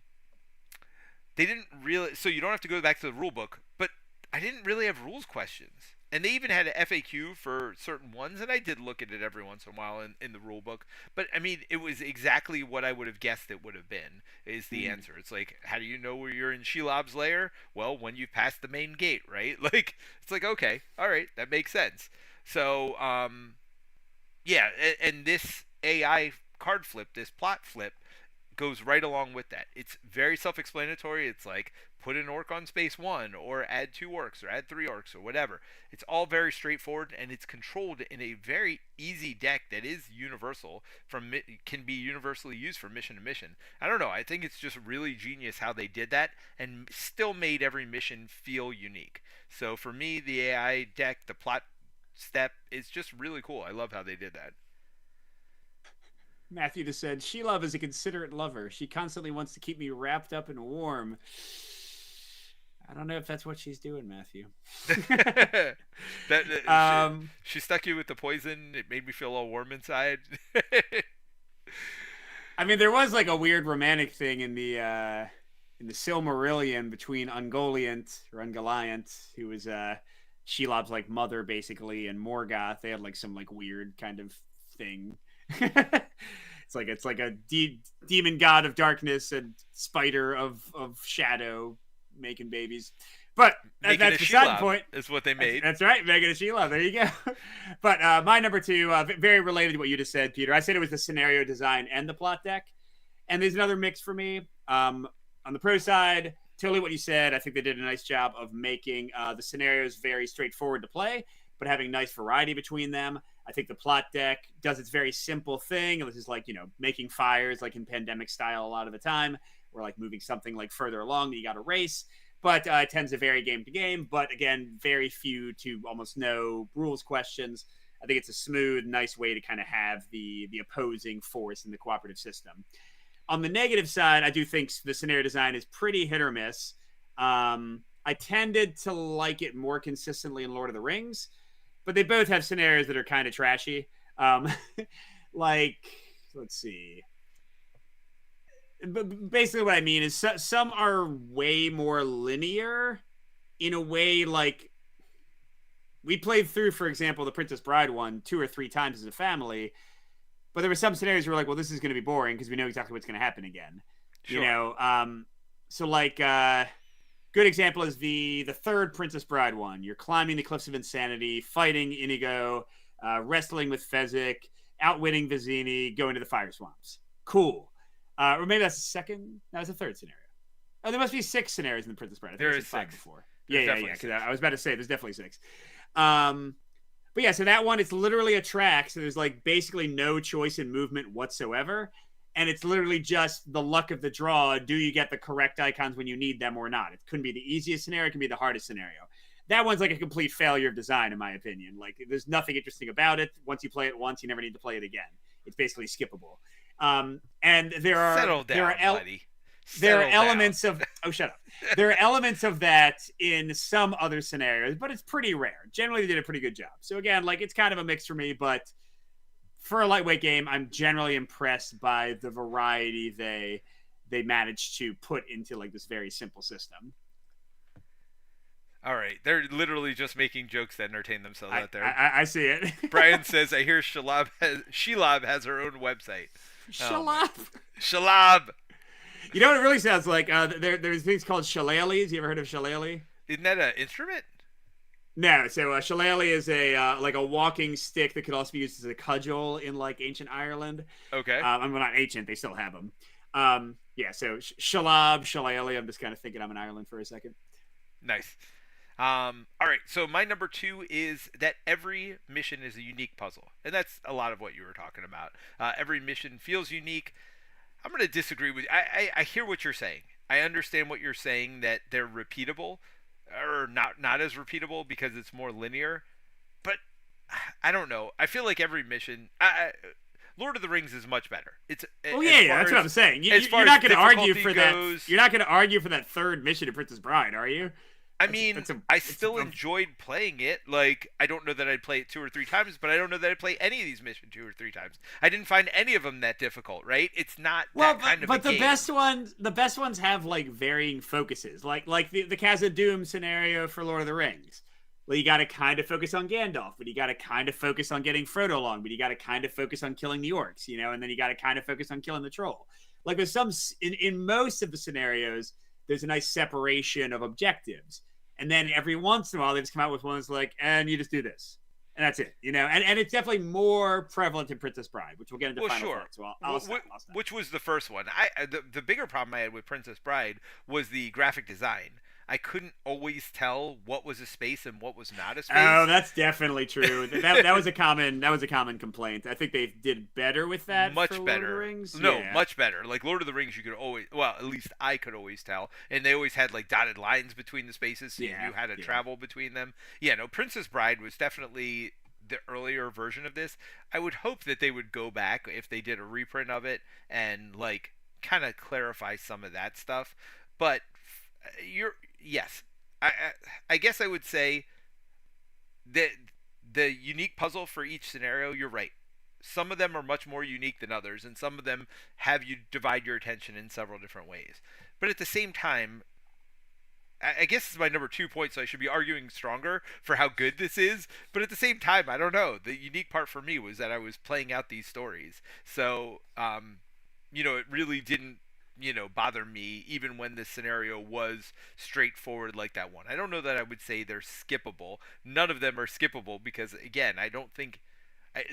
they didn't really, so you don't have to go back to the rule book, but I didn't really have rules questions. And they even had an FAQ for certain ones, and I did look at it every once in a while in the rule book. But I mean, it was exactly what I would have guessed it would have been. Is the answer? It's like, how do you know where you're in Shelob's lair? Well, when you've passed the main gate, right? Like, it's like, okay, all right, that makes sense. So, yeah, and this AI card flip, this plot flip, goes right along with that. It's very self-explanatory. It's like put an orc on space 1 or add 2 orcs or add 3 orcs or whatever. It's all very straightforward, and it's controlled in a very easy deck that is universal, can be universally used from mission to mission. I don't know. I think it's just really genius how they did that and still made every mission feel unique. So for me, the AI deck, the plot step is just really cool. I love how they did that. Matthew just said, Sheila is a considerate lover. She constantly wants to keep me wrapped up and warm. I don't know if that's what she's doing, Matthew. She stuck you with the poison. It made me feel all warm inside. I mean, there was like a weird romantic thing in the Silmarillion between Ungoliant or Ungoliant, who was Shelob's like mother basically, and Morgoth. They had like some like weird kind of thing. It's like a demon god of darkness and spider of shadow making babies. But that's beside the point. Is what they made. That's right, making a Shelob. There you go. But my number two, very related to what you just said, Peter. I said it was the scenario design and the plot deck. And there's another mix for me. On the pro side, totally what you said. I think they did a nice job of making the scenarios very straightforward to play, but having nice variety between them. I think the plot deck does its very simple thing. This is like, making fires like in Pandemic style a lot of the time, or like moving something like further along that you got to race. But it tends to vary game to game. But again, very few to almost no rules questions. I think it's a smooth, nice way to kind of have the opposing force in the cooperative system. On the negative side, I do think the scenario design is pretty hit or miss. I tended to like it more consistently in Lord of the Rings, but they both have scenarios that are kind of trashy. Like, let's see. But basically what I mean is some are way more linear in a way. Like, we played through, for example, the Princess Bride one 2 or 3 times as a family, but there were some scenarios where we're like, well, this is going to be boring because we know exactly what's going to happen again. Sure. So like good example is the third Princess Bride one. You're climbing the cliffs of insanity, fighting Inigo, wrestling with Fezzik, outwitting Vizini, going to the fire swamps. Cool. Or maybe that's the second. That was the third scenario. Oh, there must be 6 scenarios in the Princess Bride. I think there is 5 6 before. There's Yeah. Because I was about to say there's definitely 6. But yeah, so that one, it's literally a track. So there's like basically no choice in movement whatsoever. And it's literally just the luck of the draw. Do you get the correct icons when you need them or not? It couldn't be the easiest scenario. It can be the hardest scenario. That one's like a complete failure of design, in my opinion. Like, there's nothing interesting about it. Once you play it once, you never need to play it again. It's basically skippable. And there are elements of shut up. There are elements of that in some other scenarios, but it's pretty rare. Generally, they did a pretty good job. So again, like, it's kind of a mix for me, but for a lightweight game, I'm generally impressed by the variety they managed to put into like this very simple system. All right, they're literally just making jokes that entertain themselves out there. I see it. Brian says, "I hear Shelob has her own website." Shelob. Shelob. You know what it really sounds like? There's things called shillelaghs. You ever heard of shillelagh? Isn't that an instrument? No. So a shillelagh is a like a walking stick that could also be used as a cudgel in like ancient Ireland. Okay. I'm not ancient. They still have them. Yeah. So Shelob, shillelagh. I'm just kind of thinking I'm in Ireland for a second. Nice. All right, so my number 2 is that every mission is a unique puzzle, and that's a lot of what you were talking about. Every mission feels unique. I'm going to disagree with you. I hear what you're saying. I understand what you're saying that they're repeatable, or not as repeatable because it's more linear. But I don't know. I feel like every mission, Lord of the Rings is much better. It's Oh as yeah, yeah, far that's what as I'm saying. as far You're as not going to argue difficulty for that. goes. You're not going to argue for that third mission of Princess Bride, are you? I That's mean, that's a I it's a, still enjoyed playing it. Like, I don't know that I'd play it 2 or 3 times, but I don't know that I'd play any of these missions 2 or 3 times. I didn't find any of them that difficult, right? It's not well, that but kind of a but game. the best ones have like varying focuses, like the Casa Doom scenario for Lord of the Rings. Well, you got to kind of focus on Gandalf, but you got to kind of focus on getting Frodo along, but you got to kind of focus on killing the orcs, and then you got to kind of focus on killing the troll. Like there's some in most of the scenarios, there's a nice separation of objectives, and then every once in a while they just come out with ones like, and you just do this, and that's it, and it's definitely more prevalent in Princess Bride, which we'll get into Well, final sure. thoughts. So I'll stop. I'll stop. Which was the first one? The bigger problem I had with Princess Bride was the graphic design. I couldn't always tell what was a space and what was not a Oh, space. that's definitely true. That was a common complaint. I think they did better with that for Much Lord of the better. Rings. No, Yeah, much better. Like Lord of the Rings, you could always, well, at least I could always tell, and they always had like dotted lines between the spaces, so you yeah, knew how to yeah. travel between them. Yeah, no, Princess Bride was definitely the earlier version of this. I would hope that they would go back if they did a reprint of it and like kind of clarify some of that stuff. But you're yes, I, I guess I would say that the unique puzzle for each scenario, you're right. Some of them are much more unique than others, and some of them have you divide your attention in several different ways. But at the same time, I guess this is my number 2 point, so I should be arguing stronger for how good this is. But at the same time, I don't know. The unique part for me was that I was playing out these stories. So, it really didn't, bother me even when this scenario was straightforward like that one. I don't know that I would say they're skippable. None of them are skippable because, again, I don't think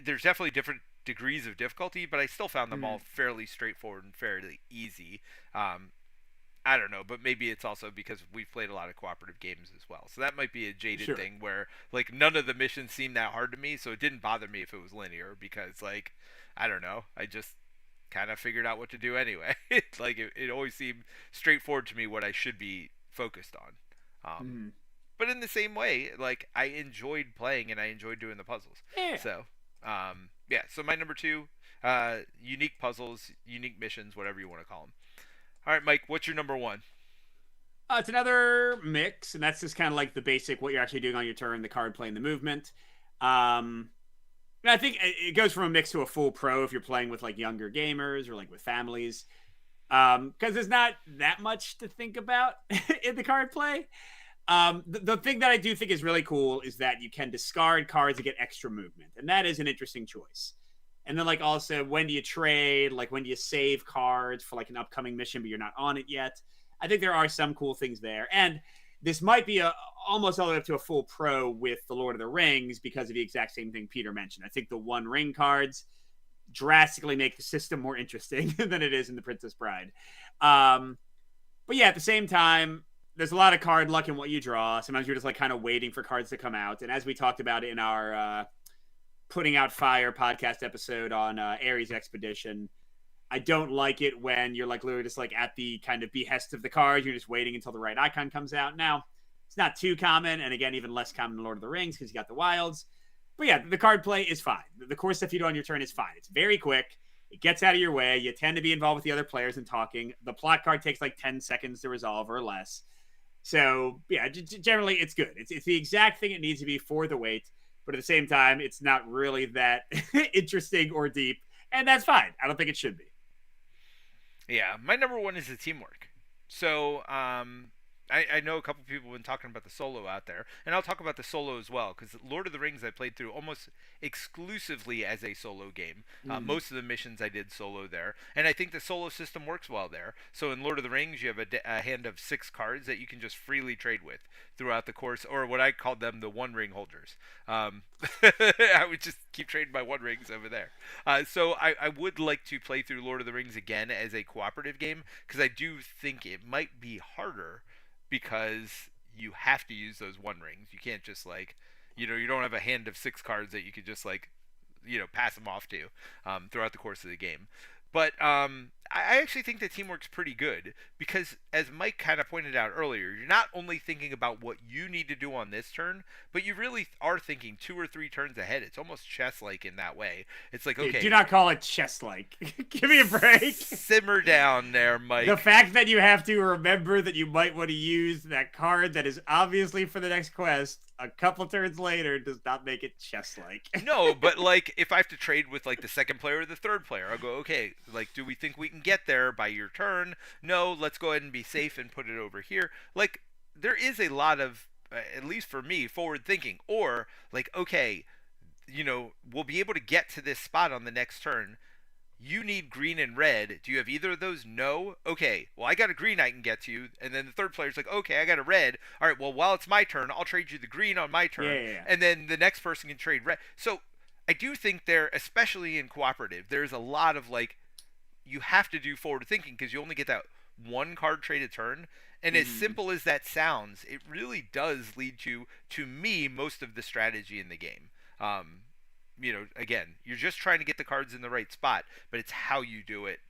there's definitely different degrees of difficulty, but I still found them all Mhm. fairly straightforward and fairly easy. I don't know, but maybe it's also because we've played a lot of cooperative games as well. So that might be a jaded Sure. thing where like none of the missions seemed that hard to me, so it didn't bother me if it was linear because like I don't know, I just kind of figured out what to do anyway. It's like it always seemed straightforward to me what I should be focused on. Mhm. But in the same way, like I enjoyed playing and I enjoyed doing the puzzles. Yeah. So, yeah. So my number two, unique puzzles, unique missions, whatever you want to call them. All right, Mike, what's your number one? It's another mix, and that's just kind of like the basic what you're actually doing on your turn, the card play, and the movement. Um, and I think it goes from a mix to a full pro if you're playing with like younger gamers or like with families. Because there's not that much to think about in the card play. The thing that I do think is really cool is that you can discard cards to get extra movement, and that is an interesting choice. And then like also when do you trade? Like when do you save cards for like an upcoming mission, but you're not on it yet? I think there are some cool things there, and this might be almost all the way up to a full pro with the Lord of the Rings because of the exact same thing Peter mentioned. I think the One Ring cards drastically make the system more interesting than it is in the Princess Bride. Um, but yeah, at the same time, there's a lot of card luck in what you draw. Sometimes you're just like kind of waiting for cards to come out. And as we talked about in our Putting Out Fire podcast episode on Ares Expedition, I don't like it when you're like literally just like at the kind of behest of the cards. You're just waiting until the right icon comes out. Now, it's not too common, and again, even less common in Lord of the Rings because you got the wilds. But yeah, the card play is fine. The core stuff you do on your turn is fine. It's very quick. It gets out of your way. You tend to be involved with the other players and talking. The plot card takes like 10 seconds to resolve or less. So yeah, generally it's good. It's the exact thing it needs to be for the wait, but at the same time, it's not really that interesting or deep, and that's fine. I don't think it should be. Yeah, my number one is the teamwork. So, I know a couple people have been talking about the solo out there, and I'll talk about the solo as well because Lord of the Rings I played through almost exclusively as a solo game. Mm. Most of the missions I did solo there, and I think the solo system works well there. So in Lord of the Rings, you have a hand of 6 cards that you can just freely trade with throughout the course, or what I called them the one ring holders. I would just keep trading my one rings over there. So I would like to play through Lord of the Rings again as a cooperative game because I do think it might be harder because you have to use those one rings. You can't just like, you don't have a hand of 6 cards that you could just like, pass them off to throughout the course of the game. But I actually think the teamwork's pretty good because, as Mike kind of pointed out earlier, you're not only thinking about what you need to do on this turn, but you really are thinking 2 or 3 turns ahead. It's almost chess-like in that way. It's like, Dude, do okay, not call it chess-like. Give me a break. simmer down there, The Mike. fact that you have to remember that you might want to use that card that is obviously for the next quest a couple turns later does not make it chess-like. No, but like if I have to trade with like the second player or the third player, I'll go, okay, like do we think we can get there by your turn? No, let's go ahead and be safe and put it over here. Like there is a lot of at least for me forward thinking or like okay, we'll be able to get to this spot on the next turn. You need green and red. Do you have either of those? No. Okay. Well, I got a green I can get to you. And then the third player's like, okay, I got a red. All right. Well, while it's my turn, I'll trade you the green on my turn. Yeah. And then the next person can trade red. So I do think there, especially in cooperative, there's a lot of like, you have to do forward thinking because you only get that one card trade a turn. And as simple as that sounds, it really does lead to me, most of the strategy in the game. Again, you're just trying to get the cards in the right spot, but it's how you do it,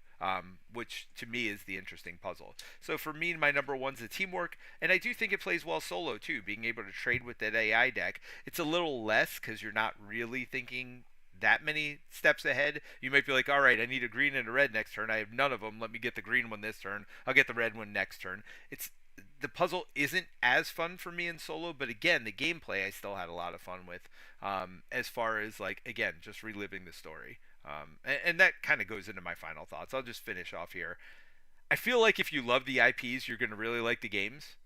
which to me is the interesting puzzle. So for me, my number one's the teamwork, and I do think it plays well solo too. Being able to trade with that AI deck, it's a little less because you're not really thinking that many steps ahead. You might be like, all right, I need a green and a red next turn. I have none of them. Let me get the green one this turn. I'll get the red one next turn. It's the puzzle isn't as fun for me in solo, but again, the gameplay I still had a lot of fun with. As far as like again, just reliving the story, and that kind of goes into my final thoughts. I'll just finish off here. I feel like if you love the IPs, you're gonna really like the games.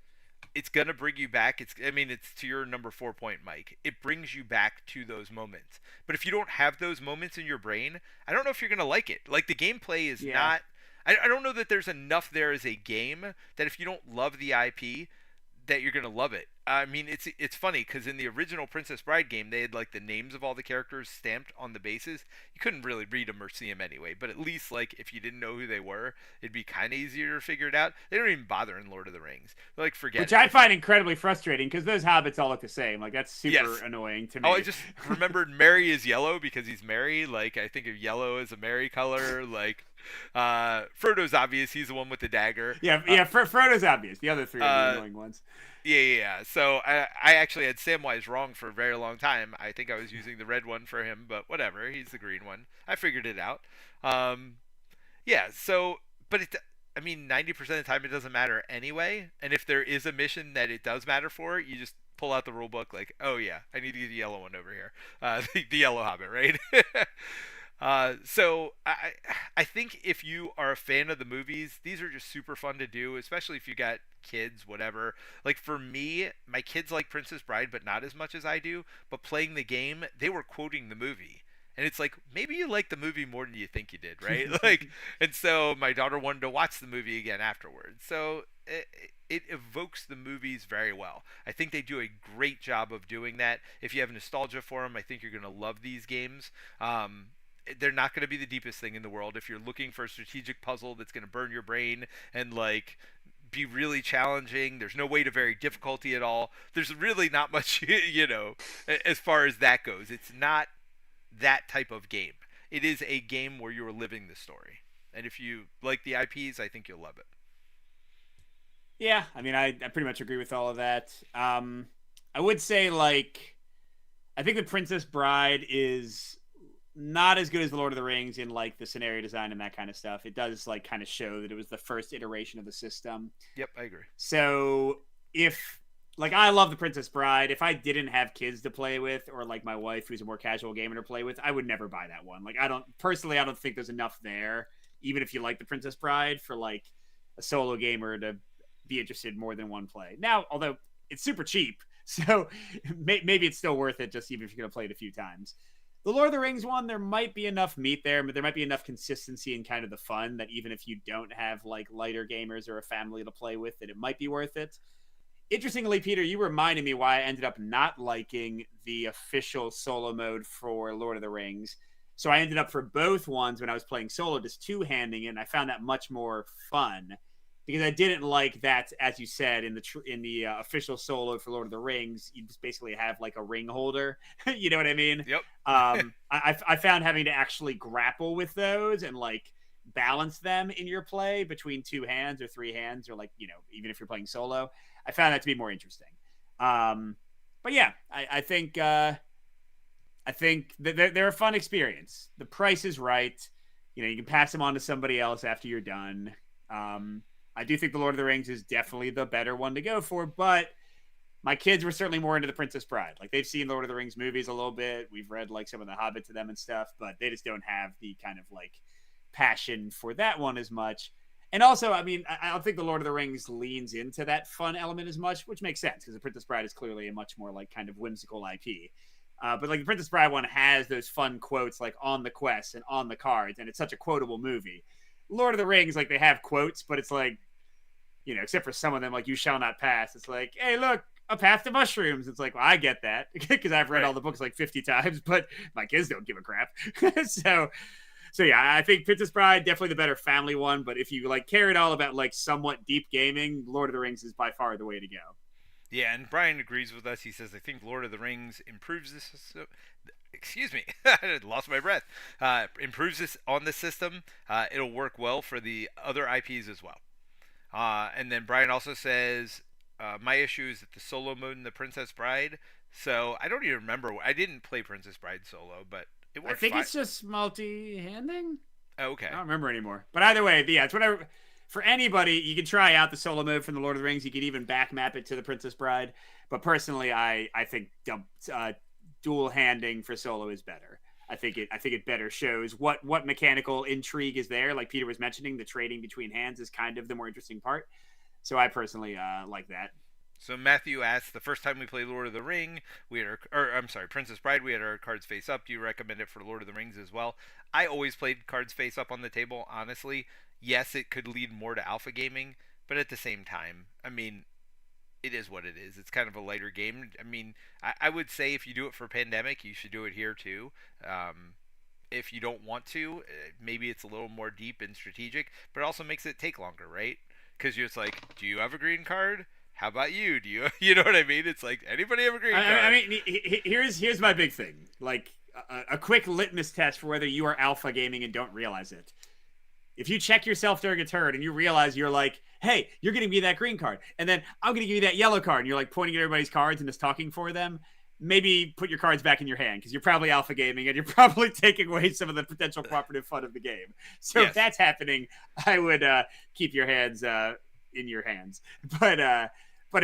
It's gonna bring you back. It's to your number 4 point, Mike. It brings you back to those moments. But if you don't have those moments in your brain, I don't know if you're gonna like it. Like the gameplay is not. I don't know that there's enough there as a game that if you don't love the IP, that you're gonna love it. I mean, it's funny because in the original Princess Bride game, they had like the names of all the characters stamped on the bases. You couldn't really read them or see them anyway, but at least like if you didn't know who they were, it'd be kind of easier to figure it out. They don't even bother in Lord of the Rings. They're like forget Which it. I find incredibly frustrating because those hobbits all look the same. Like that's super Yes. annoying to me. Oh, I just remembered Merry is yellow because he's Merry. Like I think of yellow as a Merry color. Like Frodo's obvious. He's the one with the dagger. Yeah. Frodo's obvious. The other three are the annoying ones. Yeah. So I actually had Samwise wrong for a very long time. I think I was using the red one for him, but whatever. He's the green one. I figured it out. Yeah. So, but 90% of the time it doesn't matter anyway. And if there is a mission that it does matter for, you just pull out the rule book like, oh yeah, I need to get the yellow one over here. The yellow hobbit, right? So I think if you are a fan of the movies, these are just super fun to do, especially if you got kids, whatever. Like for me, my kids like Princess Bride, but not as much as I do. But playing the game, they were quoting the movie. And it's like, maybe you like the movie more than you think you did, right? And so my daughter wanted to watch the movie again afterwards. So it evokes the movies very well. I think they do a great job of doing that. If you have nostalgia for them, I think you're going to love these games. They're not going to be the deepest thing in the world. If you're looking for a strategic puzzle that's going to burn your brain and like be really challenging, there's no way to vary difficulty at all. There's really not much, as far as that goes. It's not that type of game. It is a game where you're living the story. And if you like the IPs, I think you'll love it. Yeah, I pretty much agree with all of that. I would say I think the Princess Bride is not as good as the Lord of the Rings in like the scenario design and that kind of stuff. It does like kind of show that it was the first iteration of the system. Yep, I agree. So if I love the Princess Bride, if I didn't have kids to play with or like my wife who's a more casual gamer to play with, I would never buy that one. I don't think there's enough there, even if you like the Princess Bride, for like a solo gamer to be interested in more than one play. Now, although it's super cheap, so maybe it's still worth it just even if you're going to play it a few times. The Lord of the Rings one, there might be enough meat there, but there might be enough consistency and kind of the fun that even if you don't have like lighter gamers or a family to play with, that it might be worth it. Interestingly, Peter, you reminded me why I ended up not liking the official solo mode for Lord of the Rings. So I ended up for both ones when I was playing solo, just two-handing it, and I found that much more fun. Because I didn't like that, as you said, in the official solo for Lord of the Rings, you just basically have like a ring holder. You know what I mean? Yep. I found having to actually grapple with those and like balance them in your play between 2 hands or 3 hands, or like, even if you're playing solo. I found that to be more interesting. But yeah, I think they're a fun experience. The price is right. You can pass them on to somebody else after you're done. I do think the Lord of the Rings is definitely the better one to go for, but my kids were certainly more into the Princess Bride. Like, they've seen Lord of the Rings movies a little bit. We've read like some of the Hobbit to them and stuff, but they just don't have the kind of like passion for that one as much. And also, I mean, I don't think the Lord of the Rings leans into that fun element as much, which makes sense because the Princess Bride is clearly a much more like kind of whimsical IP. But like the Princess Bride one has those fun quotes like on the quest and on the cards, and it's such a quotable movie. Lord of the Rings, like, they have quotes, but it's like, except for some of them, like "You shall not pass." It's like, hey, look, a path to mushrooms. It's like, well, I get that because I've read all the books like 50 times, but my kids don't give a crap. So yeah, I think Princess Bride definitely the better family one. But if you like care at all about like somewhat deep gaming, Lord of the Rings is by far the way to go. Yeah, and Brian agrees with us. He says, I think Lord of the Rings improves this. Excuse me, I lost my breath. Improves this on the system. It'll work well for the other IPs as well. And then Brian also says, my issue is that the solo mode in the Princess Bride. So I don't even remember. I didn't play Princess Bride solo, but it I works think fine. it's just multi-handing. Okay. I don't remember anymore. But either way, yeah, it's whatever. For anybody, you can try out the solo mode from the Lord of the Rings. You could even back map it to the Princess Bride. But personally, I think dual handing for solo is better. I think it better shows what mechanical intrigue is there. Like Peter was mentioning, the trading between hands is kind of the more interesting part. So I personally like that. So Matthew asks, the first time we played Lord of the Ring, Princess Bride, we had our cards face up. Do you recommend it for Lord of the Rings as well? I always played cards face up on the table, honestly. Yes, it could lead more to alpha gaming, but at the same time, I mean, it is what it is. It's kind of a lighter game. I mean, I would say if you do it for Pandemic, you should do it here too. If you don't want to, maybe it's a little more deep and strategic, but it also makes it take longer, right? Because you're just like, do you have a green card? How about you? Do you, you know what I mean? It's like, anybody have a green card? I mean, here's my big thing. Like a quick litmus test for whether you are alpha gaming and don't realize it. If you check yourself during a turn and you realize you're like, hey, you're going to be that green card, and then I'm going to give you that yellow card, and you're like pointing at everybody's cards and just talking for them, maybe put your cards back in your hand because you're probably alpha gaming and you're probably taking away some of the potential cooperative fun of the game. So yes. If that's happening, I would keep your hands in your hands. But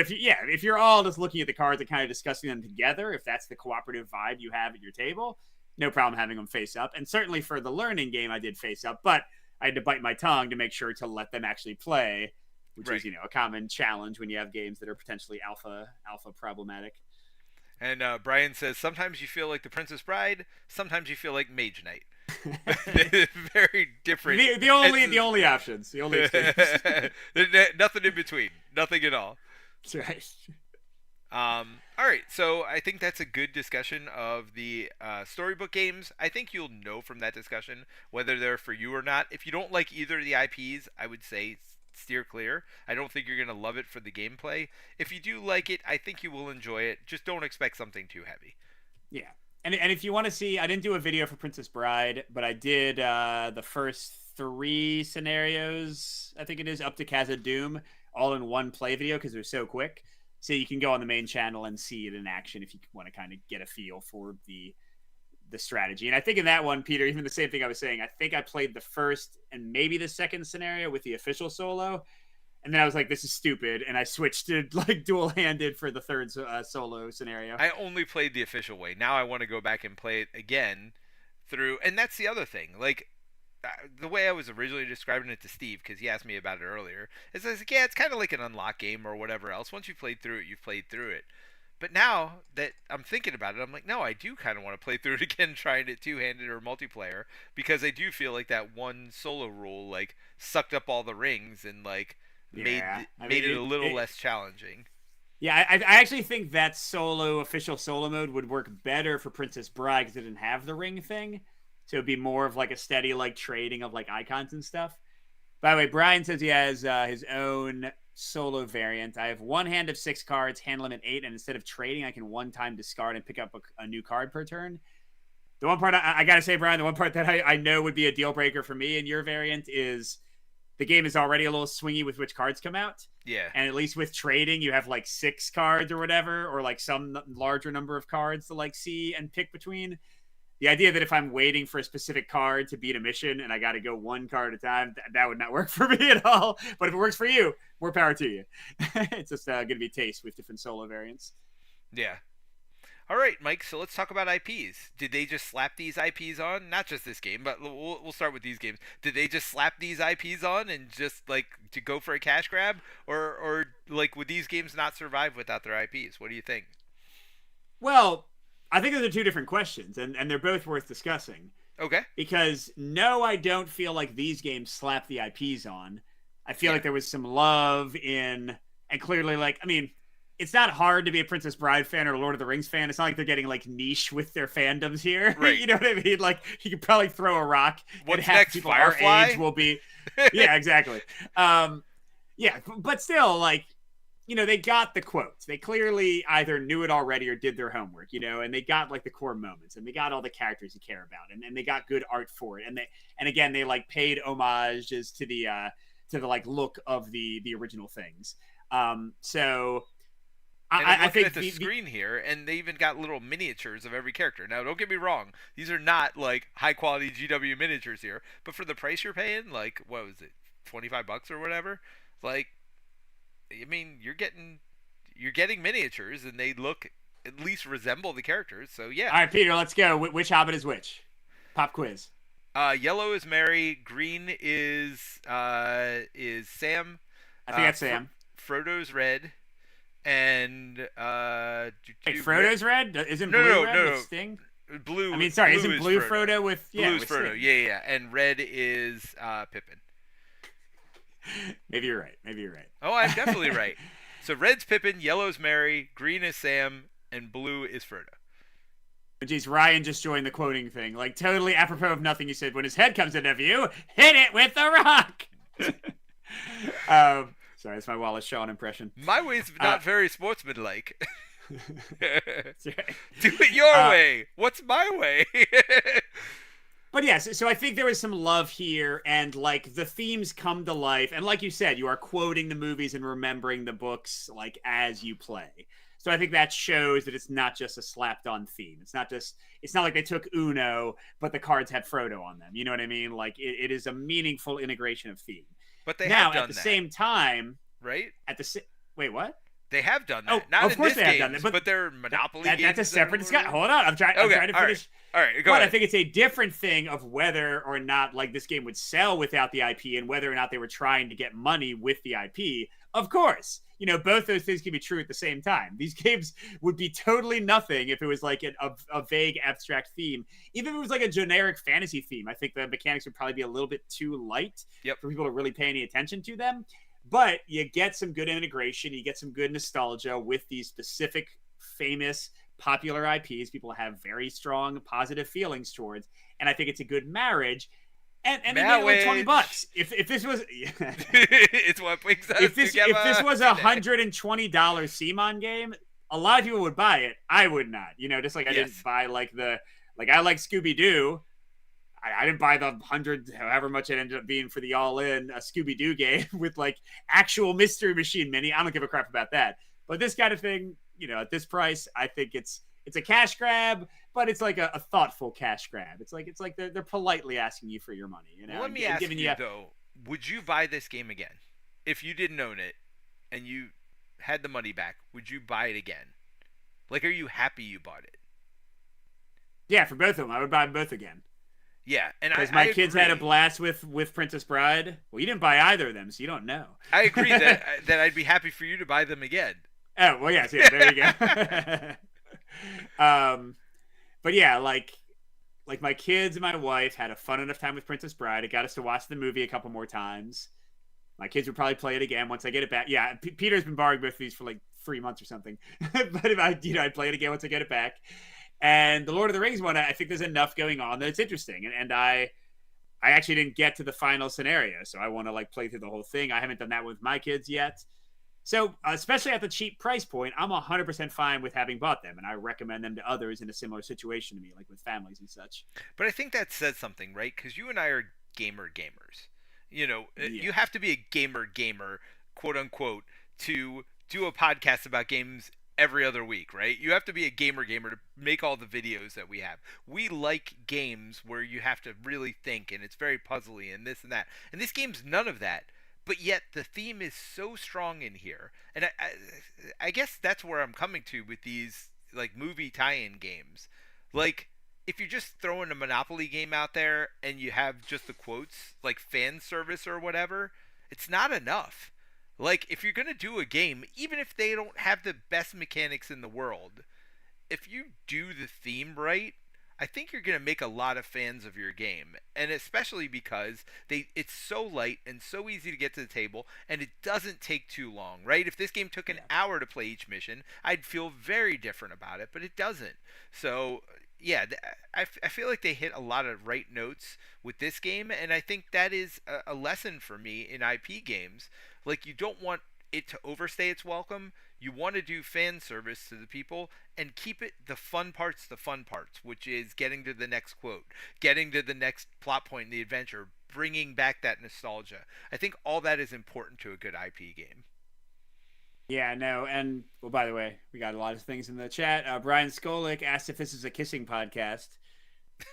if you're all just looking at the cards and kind of discussing them together, if that's the cooperative vibe you have at your table, no problem having them face up. And certainly for the learning game, I did face up, but I had to bite my tongue to make sure to let them actually play, which is, a common challenge when you have games that are potentially alpha problematic. And Brian says, sometimes you feel like the Princess Bride, sometimes you feel like Mage Knight. Very different. The only options. The only nothing in between. Nothing at all. That's right. All right, so I think that's a good discussion of the storybook games. I think you'll know from that discussion whether they're for you or not. If you don't like either of the IPs, I would say steer clear. I don't think you're going to love it for the gameplay. If you do like it, I think you will enjoy it. Just don't expect something too heavy. Yeah. And if you want to see, I didn't do a video for Princess Bride, but I did the first 3 scenarios, I think it is, up to Khazad-dûm, all in one play video because they're so quick. So you can go on the main channel and see it in action if you want to kind of get a feel for the strategy. And I think in that one, Peter, even the same thing I was saying, I think I played the first and maybe the second scenario with the official solo. And then I was like, this is stupid. And I switched to like dual-handed for the third solo scenario. I only played the official way. Now I want to go back and play it again through. And that's the other thing. Like, the way I was originally describing it to Steve, because he asked me about it earlier, is I was like, yeah, it's kind of like an unlock game or whatever else. Once you've played through it, you've played through it. But now that I'm thinking about it, I'm like, no, I do kind of want to play through it again, trying it two-handed or multiplayer, because I do feel like that one solo rule like sucked up all the rings and like made it a little less challenging. Yeah, I actually think that official solo mode would work better for Princess Bride because it didn't have the ring thing. So it'd be more of like a steady like trading of like icons and stuff. By the way, Brian says he has his own solo variant. I have one hand of 6 cards, hand limit 8, and instead of trading, I can one time discard and pick up a new card per turn. The one part I gotta say, Brian, the one part that I know would be a deal breaker for me in your variant is the game is already a little swingy with which cards come out. Yeah. And at least with trading, you have like 6 cards or whatever, or like some larger number of cards to like see and pick between. The idea that if I'm waiting for a specific card to beat a mission and I got to go 1 card at a time, that would not work for me at all. But if it works for you, more power to you. It's just going to be taste with different solo variants. Yeah. All right, Mike. So let's talk about IPs. Did they just slap these IPs on? Not just this game, but we'll start with these games. Did they just slap these IPs on and just like to go for a cash grab, or like would these games not survive without their IPs? What do you think? Well, I think those are 2 different questions, and they're both worth discussing. Okay. Because no, I don't feel like these games slap the IPs on. I feel Yeah. like there was some love in, and clearly, like, I mean, it's not hard to be a Princess Bride fan or a Lord of the Rings fan. It's not like they're getting like niche with their fandoms here. Right. You know what I mean? Like, you could probably throw a rock What's and half next, people Firefly? our age will be. Yeah, exactly. Yeah, but still, like, you know, they got the quotes. They clearly either knew it already or did their homework, you know, and they got like the core moments and they got all the characters you care about and they got good art for it. And again, they like paid homages to the like look of the original things. So And I'm I looking think at the screen here, and they even got little miniatures of every character. Now, don't get me wrong; these are not like high quality GW miniatures here. But for the price you're paying, like what was it, $25 or whatever? Like, I mean, you're getting miniatures, and they look at least resemble the characters. So yeah. All right, Peter, let's go. Which Hobbit is which? Pop quiz. Yellow is Mary. Green is Sam. I think that's Sam. Frodo's red. And Wait, Frodo's red? Isn't No, Blue no, red no, with Sting? Blue. I mean, sorry, Blue isn't Blue Frodo with Blue's with Frodo? Sting? Yeah. And red is Pippin. Maybe you're right. Maybe you're right. Oh, I'm definitely right. So red's Pippin, yellow's Mary, green is Sam, and blue is Frodo. Jeez, Ryan just joined the quoting thing. Like, totally apropos of nothing you said. When his head comes into view, hit it with the rock! Sorry, that's my Wallace Shawn impression. My way's not very sportsmanlike. That's right. Do it your way. What's my way? But yes, so I think there was some love here, and like the themes come to life. And like you said, you are quoting the movies and remembering the books like as you play. So I think that shows that it's not just a slapped on theme. It's not like they took Uno, but the cards had Frodo on them. You know what I mean? Like it is a meaningful integration of theme. But they now have done at the that, same time, right? Wait, what? They have done that. Oh, Not of in course this they have games, done that, but they're Monopoly games. That's a separate discussion. Hold on, I'm trying to finish. All right, go But ahead. I think it's a different thing of whether or not like this game would sell without the IP and whether or not they were trying to get money with the IP. Of course, you know, both those things can be true at the same time. These games would be totally nothing if it was like a vague abstract theme. Even if it was like a generic fantasy theme, I think the mechanics would probably be a little bit too light for people to really pay any attention to them. But you get some good integration, you get some good nostalgia with these specific, famous, popular IPs people have very strong positive feelings towards, and I think it's a good marriage. And they made it like $20. If this was it's what brings us if this was a together. $120 CMON game, a lot of people would buy it. I would not. You know, just like I didn't buy I like Scooby-Doo. I didn't buy the 100, however much it ended up being for the all-in Scooby-Doo game with like actual Mystery Machine mini. I don't give a crap about that. But this kind of thing, you know, at this price, I think it's a cash grab, but it's like a thoughtful cash grab. It's like they're politely asking you for your money. You know, Let me ask you though, would you buy this game again if you didn't own it and you had the money back? Would you buy it again? Like, are you happy you bought it? Yeah, for both of them, I would buy them both again. Yeah, and because my kids had a blast with Princess Bride. Well, you didn't buy either of them, so you don't know. I agree that I'd be happy for you to buy them again. Oh well, yes, yeah, there you go. But yeah, like my kids and my wife had a fun enough time with Princess Bride. It got us to watch the movie a couple more times. My kids would probably play it again once I get it back. Yeah, Peter's been borrowing both of these for like 3 months or something. But if I'd play it again once I get it back. And the Lord of the Rings one, I think there's enough going on that it's interesting. And I actually didn't get to the final scenario, so I want to like play through the whole thing. I haven't done that with my kids yet. So, especially at the cheap price point, I'm 100% fine with having bought them, and I recommend them to others in a similar situation to me, like with families and such. But I think that says something, right? Because you and I are gamers. You know, Yeah. you have to be a gamer, quote unquote, to do a podcast about games every other week, right? You have to be a gamer to make all the videos that we have. We like games where you have to really think and it's very puzzly and this and that. And this game's none of that. But yet the theme is so strong in here, and I guess that's where I'm coming to with these like movie tie-in games. Like if you're just throwing a Monopoly game out there and you have just the quotes, like fan service or whatever, it's not enough. Like, if you're going to do a game, even if they don't have the best mechanics in the world, if you do the theme right, I think you're going to make a lot of fans of your game. And especially because it's so light and so easy to get to the table and it doesn't take too long, right? If this game took an hour to play each mission, I'd feel very different about it, but it doesn't. So, yeah, I feel like they hit a lot of right notes with this game, and I think that is a lesson for me in IP games. Like, you don't want it to overstay its welcome. You want to do fan service to the people and keep it the fun parts, which is getting to the next quote, getting to the next plot point in the adventure, bringing back that nostalgia. I think all that is important to a good IP game. Yeah, no, and well, by the way, we got a lot of things in the chat. Brian Skolik asked if this is a kissing podcast.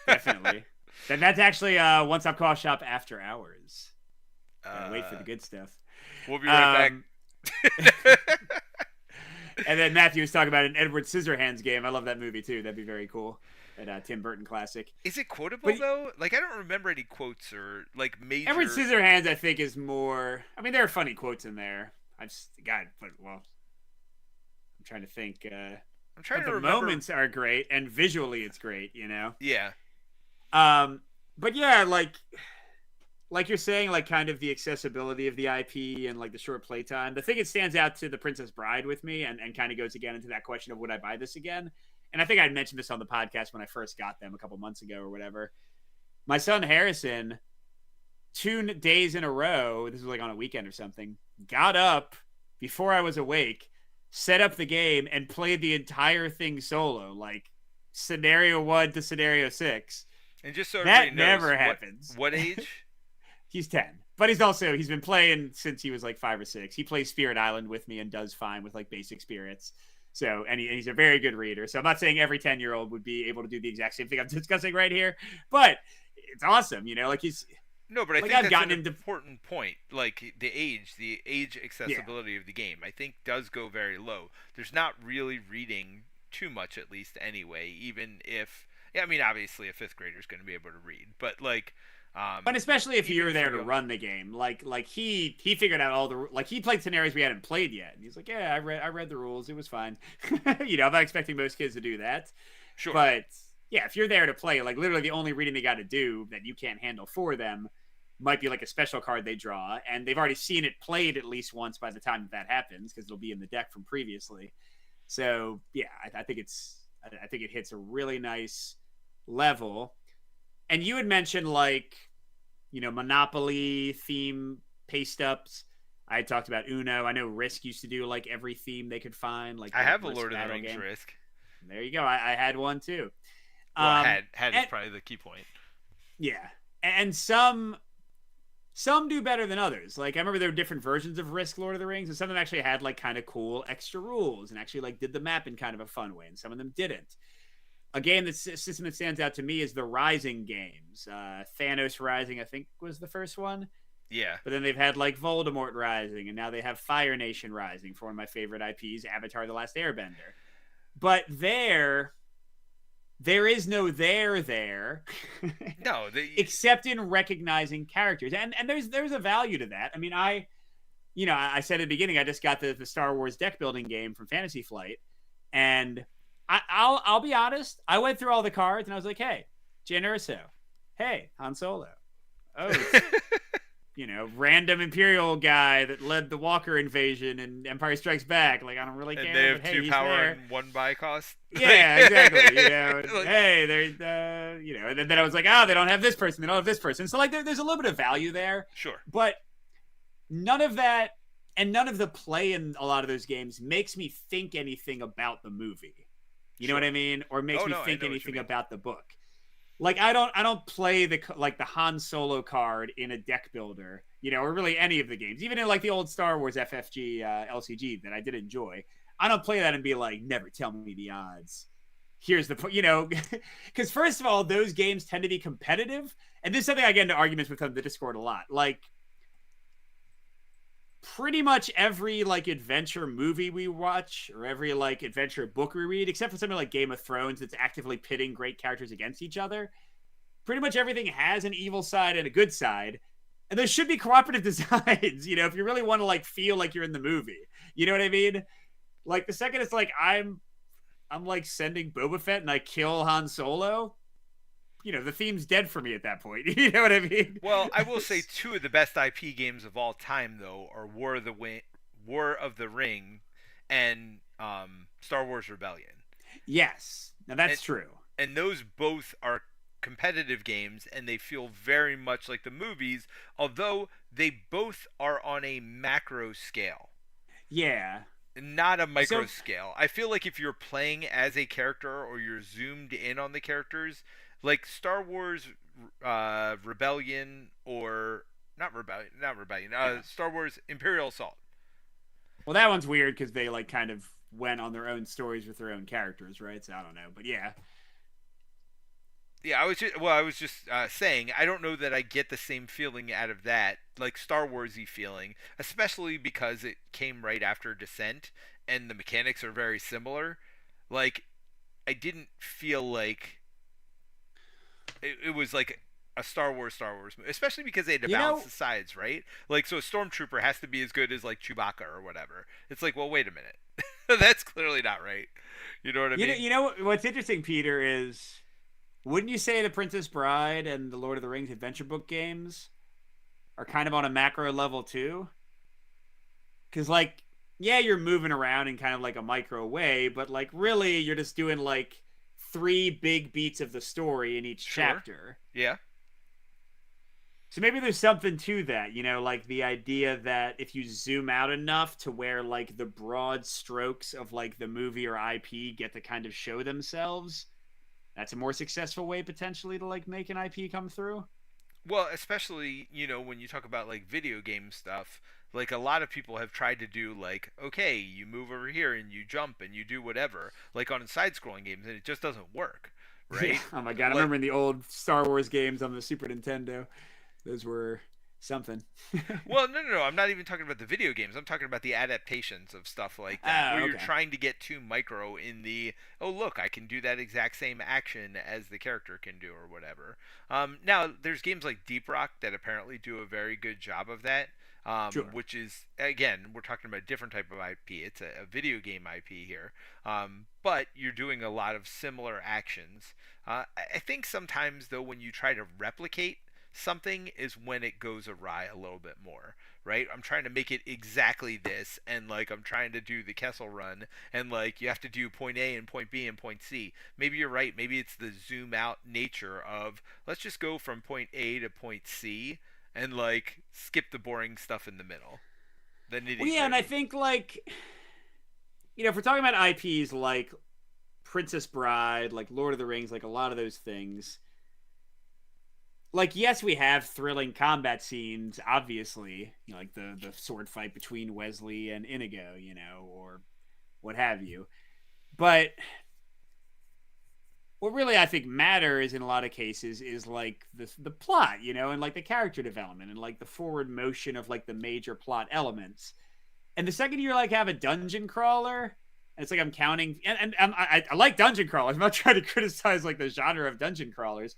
Definitely. That's actually One Stop Coffee Shop After Hours. Wait for the good stuff. We'll be right back. And then Matthew was talking about an Edward Scissorhands game. I love that movie too. That'd be very cool. That Tim Burton classic. Is it quotable though? Like I don't remember any quotes or like major. Edward Scissorhands, I think, is more. I mean, there are funny quotes in there. I'm trying to think. I'm trying to the remember. Moments are great, and visually, it's great. You know. Yeah. But yeah, like you're saying, like kind of the accessibility of the IP and like the short playtime. The thing that stands out to The Princess Bride with me and kind of goes again into that question of would I buy this again? And I think I mentioned this on the podcast when I first got them a couple months ago or whatever. My son Harrison, 2 days in a row, this was like on a weekend or something, got up before I was awake, set up the game, and played the entire thing solo, like scenario 1 to scenario 6. And just so that knows, never happens. What age? He's 10. But he's been playing since he was like 5 or 6. He plays Spirit Island with me and does fine with like basic spirits. So, and he's a very good reader. So I'm not saying every 10-year-old would be able to do the exact same thing I'm discussing right here, but it's awesome. You know, like he's. No, but I like think I've that's gotten an important point. Like the age accessibility of the game, I think does go very low. There's not really reading too much, at least anyway. Even if, yeah, I mean, obviously a 5th grader is going to be able to read, but like. But especially if you're there to run the game, like he figured out all the he played scenarios we hadn't played yet, and he's like, yeah, I read the rules, it was fine. You know, I'm not expecting most kids to do that. Sure. But yeah, if you're there to play, like literally the only reading they got to do that you can't handle for them might be like a special card they draw, and they've already seen it played at least once by the time that happens because it'll be in the deck from previously. So yeah, I think it hits a really nice level. And you had mentioned like, you know, Monopoly theme paste ups. I talked about Uno. I know Risk used to do like every theme they could find. Like I have a Lord of the Rings Risk. There you go. I had one too. Well, had is probably the key point. Yeah, and some do better than others. Like I remember there were different versions of Risk Lord of the Rings, and some of them actually had like kind of cool extra rules and actually like did the map in kind of a fun way, and some of them didn't. A game system that stands out to me is the Rising games. Thanos Rising, I think, was the first one. Yeah. But then they've had like Voldemort Rising, and now they have Fire Nation Rising for one of my favorite IPs, Avatar: The Last Airbender. But there is no there. No, except in recognizing characters, and there's a value to that. I mean, I said at the beginning, I just got the Star Wars deck building game from Fantasy Flight, and I'll be honest. I went through all the cards and I was like, hey, Jyn Erso. Hey, Han Solo. Oh, you know, random Imperial guy that led the Walker invasion and Empire Strikes Back. Like, I don't really care. And they have but, 2 power and 1 buy cost. Yeah, exactly. You know, like, hey, they're, you know, and then I was like, they don't have this person. They don't have this person. So, like, there's a little bit of value there. Sure. But none of that and none of the play in a lot of those games makes me think anything about the movie. You know what Sure. I mean? Or makes Oh me no, I think know what you anything mean. about the book. Like I don't play the Han Solo card in a deck builder, or really any of the games, even in like the old Star Wars FFG LCG that I did enjoy. I don't play that and be like, never tell me the odds. Here's the because first of all, those games tend to be competitive, and this is something I get into arguments with on the Discord a lot. Like pretty much every like adventure movie we watch or every like adventure book we read, except for something like Game of Thrones that's actively pitting great characters against each other, pretty much everything has an evil side and a good side. And there should be cooperative designs, if you really want to like feel like you're in the movie. You know what I mean? Like the second it's like I'm like sending Boba Fett and I kill Han Solo, the theme's dead for me at that point. You know what I mean? Well, I will say two of the best IP games of all time, though, are War of the Ring, and Star Wars Rebellion. Yes. Now And that's true. and those both are competitive games, and they feel very much like the movies, although they both are on a macro scale, Yeah. not a micro So scale. I feel like if you're playing as a character or you're zoomed in on the characters, like Star Wars Rebellion, or not Rebellion, yeah. Star Wars Imperial Assault. Well, that one's weird because they like kind of went on their own stories with their own characters, right? So I don't know, but yeah, Yeah, I was just saying I don't know that I get the same feeling out of that, like Star Warsy feeling, especially because it came right after Descent and the mechanics are very similar. Like I didn't feel like it was like a Star Wars movie, especially because they had to you balance know, the sides, right? Like so a stormtrooper has to be as good as like Chewbacca or whatever. It's like, well, wait a minute. That's clearly not right. You know what I mean? you know what's interesting, Peter, is wouldn't you say the Princess Bride and the Lord of the Rings adventure book games are kind of on a macro level too? Because like, yeah, you're moving around in kind of like a micro way, but like really, you're just doing like three big beats of the story in each Sure. chapter. Yeah. So maybe there's something to that, like the idea that if you zoom out enough to where like the broad strokes of like the movie or IP get to kind of show themselves, that's a more successful way potentially to like make an IP come through. Well, especially, when you talk about like video game stuff, like a lot of people have tried to do like, okay, you move over here and you jump and you do whatever, like on side scrolling games, and it just doesn't work, Yeah. right? Oh my god, I Like remember in the old Star Wars games on the Super Nintendo. Those were something. well, no, I'm not even talking about the video games. I'm talking about the adaptations of stuff like that, Oh, where you're okay. trying to get too micro in the, oh, look, I can do that exact same action as the character can do, or whatever. Now, there's games like Deep Rock that apparently do a very good job of that, Sure. which is, again, we're talking about a different type of IP. It's a video game IP here. But you're doing a lot of similar actions. I think sometimes, though, when you try to replicate something is when it goes awry a little bit more, right? I'm trying to make it exactly this, and like I'm trying to do the Kessel run, and like you have to do point A and point B and point C. Maybe you're right. Maybe it's the zoom out nature of let's just go from point A to point C and like skip the boring stuff in the middle, the Well, nitty yeah, and I gritty. think like if we're talking about IPs like Princess Bride, like Lord of the Rings, like a lot of those things, like yes, we have thrilling combat scenes, obviously, like the sword fight between Wesley and Inigo, or what have you. But what really I think matters in a lot of cases is like the plot, and like the character development and like the forward motion of like the major plot elements. And the second you like have a dungeon crawler, and it's like I'm counting, and I like dungeon crawlers. I'm not trying to criticize like the genre of dungeon crawlers,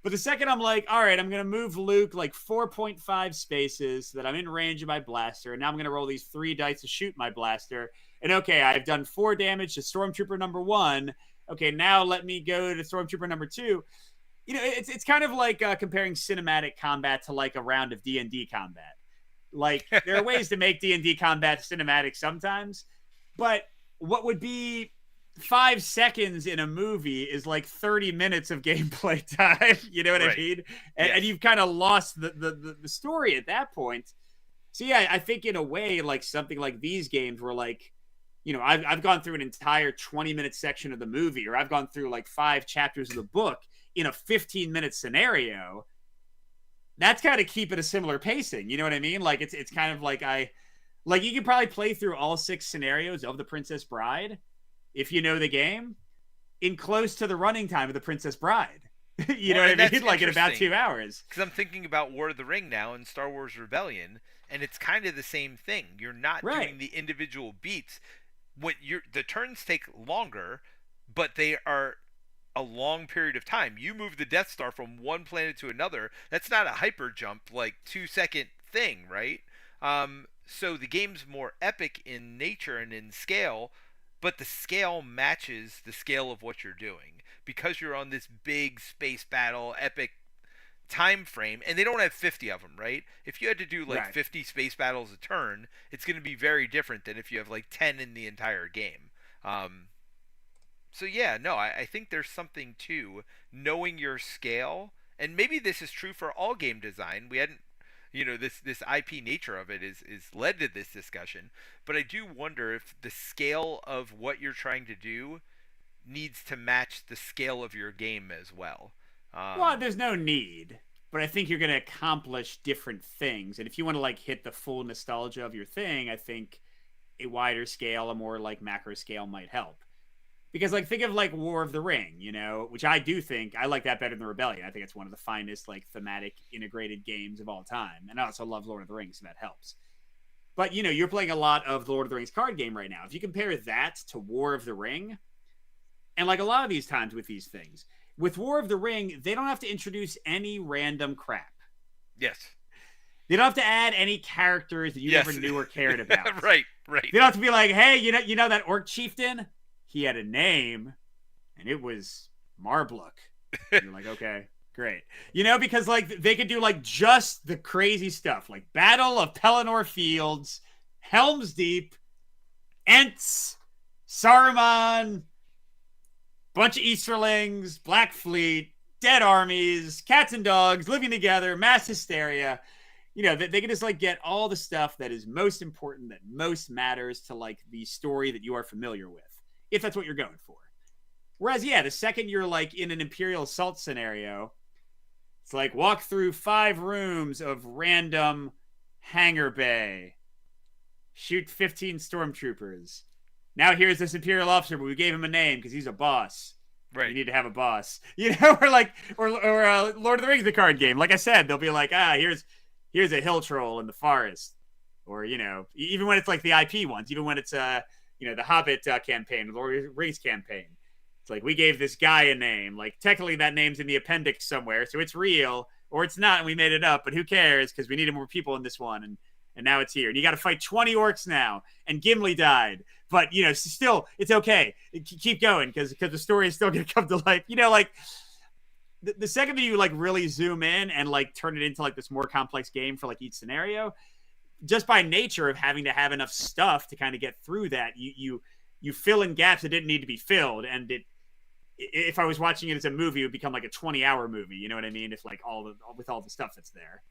but the second I'm like, all right, I'm gonna move Luke like 4.5 spaces so that I'm in range of my blaster, and now I'm gonna roll these 3 dice to shoot my blaster. And okay, I've done 4 damage to Stormtrooper number 1. Okay, now let me go to Stormtrooper number 2. It's kind of like comparing cinematic combat to like a round of D&D combat. Like there are ways to make D&D combat cinematic sometimes, but what would be 5 seconds in a movie is like 30 minutes of gameplay time. You know what I Right. mean? And Yes. you've kind of lost the story at that point. So yeah, I think in a way, like something like these games where like, I've gone through an entire 20-minute section of the movie, or I've gone through like 5 chapters of the book in a 15-minute scenario. That's kind of keep it a similar pacing. You know what I mean? Like it's kind of like you could probably play through all 6 scenarios of the Princess Bride if you know the game in close to the running time of the Princess Bride. You Well, know what and I that's mean? Like in about interesting 2 hours. because I'm thinking about War of the Ring now and Star Wars Rebellion, and it's kind of the same thing. You're not Right. doing the individual beats. The turns take longer, but they are a long period of time. You move the Death Star from one planet to another. That's not a hyper jump, like 2 second thing, right? So the game's more epic in nature and in scale, but the scale matches the scale of what you're doing because you're on this big space battle epic time frame, and they don't have 50 of them, right? If you had to do like Right. 50 space battles a turn, it's going to be very different than if you have like 10 in the entire game. um, so yeah, no, I think there's something to knowing your scale, and maybe this is true for all game design. We hadn't, this IP nature of it is led to this discussion, but I do wonder if the scale of what you're trying to do needs to match the scale of your game as well. Well, Um, there's no need, but I think you're going to accomplish different things. And if you want to like hit the full nostalgia of your thing, I think a wider scale, a more like macro scale might help. Because like think of like War of the Ring, which I do think I like that better than Rebellion. I think it's one of the finest like thematic integrated games of all time. And I also love Lord of the Rings, so that helps. But you're playing a lot of the Lord of the Rings card game right now. If you compare that to War of the Ring, and like a lot of these times with these things, with War of the Ring, they don't have to introduce any random crap. yes, They don't have to add any characters that you never yes, knew or cared about. right, right. They don't have to be like, hey, you know that orc chieftain? He had a name, and it was Marblook. And you're like, okay, great. Because like they could do like just the crazy stuff, like Battle of Pelennor Fields, Helm's Deep, Ents, Saruman, bunch of Easterlings, Black Fleet, dead armies, cats and dogs living together, mass hysteria. They can just like get all the stuff that is most important, that most matters to like the story that you are familiar with, if that's what you're going for. Whereas, yeah, the second you're like in an Imperial Assault scenario, it's like walk through 5 rooms of random hangar bay, shoot 15 stormtroopers. Now here's this Imperial officer, but we gave him a name because he's a boss. Right. You need to have a boss, or like, or Lord of the Rings, the card game. Like I said, they'll be like, here's a hill troll in the forest, or even when it's like the IP ones, even when it's the Hobbit campaign, the Lord of the Rings campaign. It's like we gave this guy a name. Like technically that name's in the appendix somewhere, so it's real, or it's not, and we made it up. But who cares? Because we needed more people in this one, and now it's here. And you got to fight 20 orcs now, and Gimli died. But still, it's okay. Keep going because the story is still going to come to life. Like the second that you like really zoom in and like turn it into like this more complex game for like each scenario, just by nature of having to have enough stuff to kind of get through that, you fill in gaps that didn't need to be filled. And if I was watching it as a movie, it would become like a 20-hour movie. You know what I mean? If like with all the stuff that's there.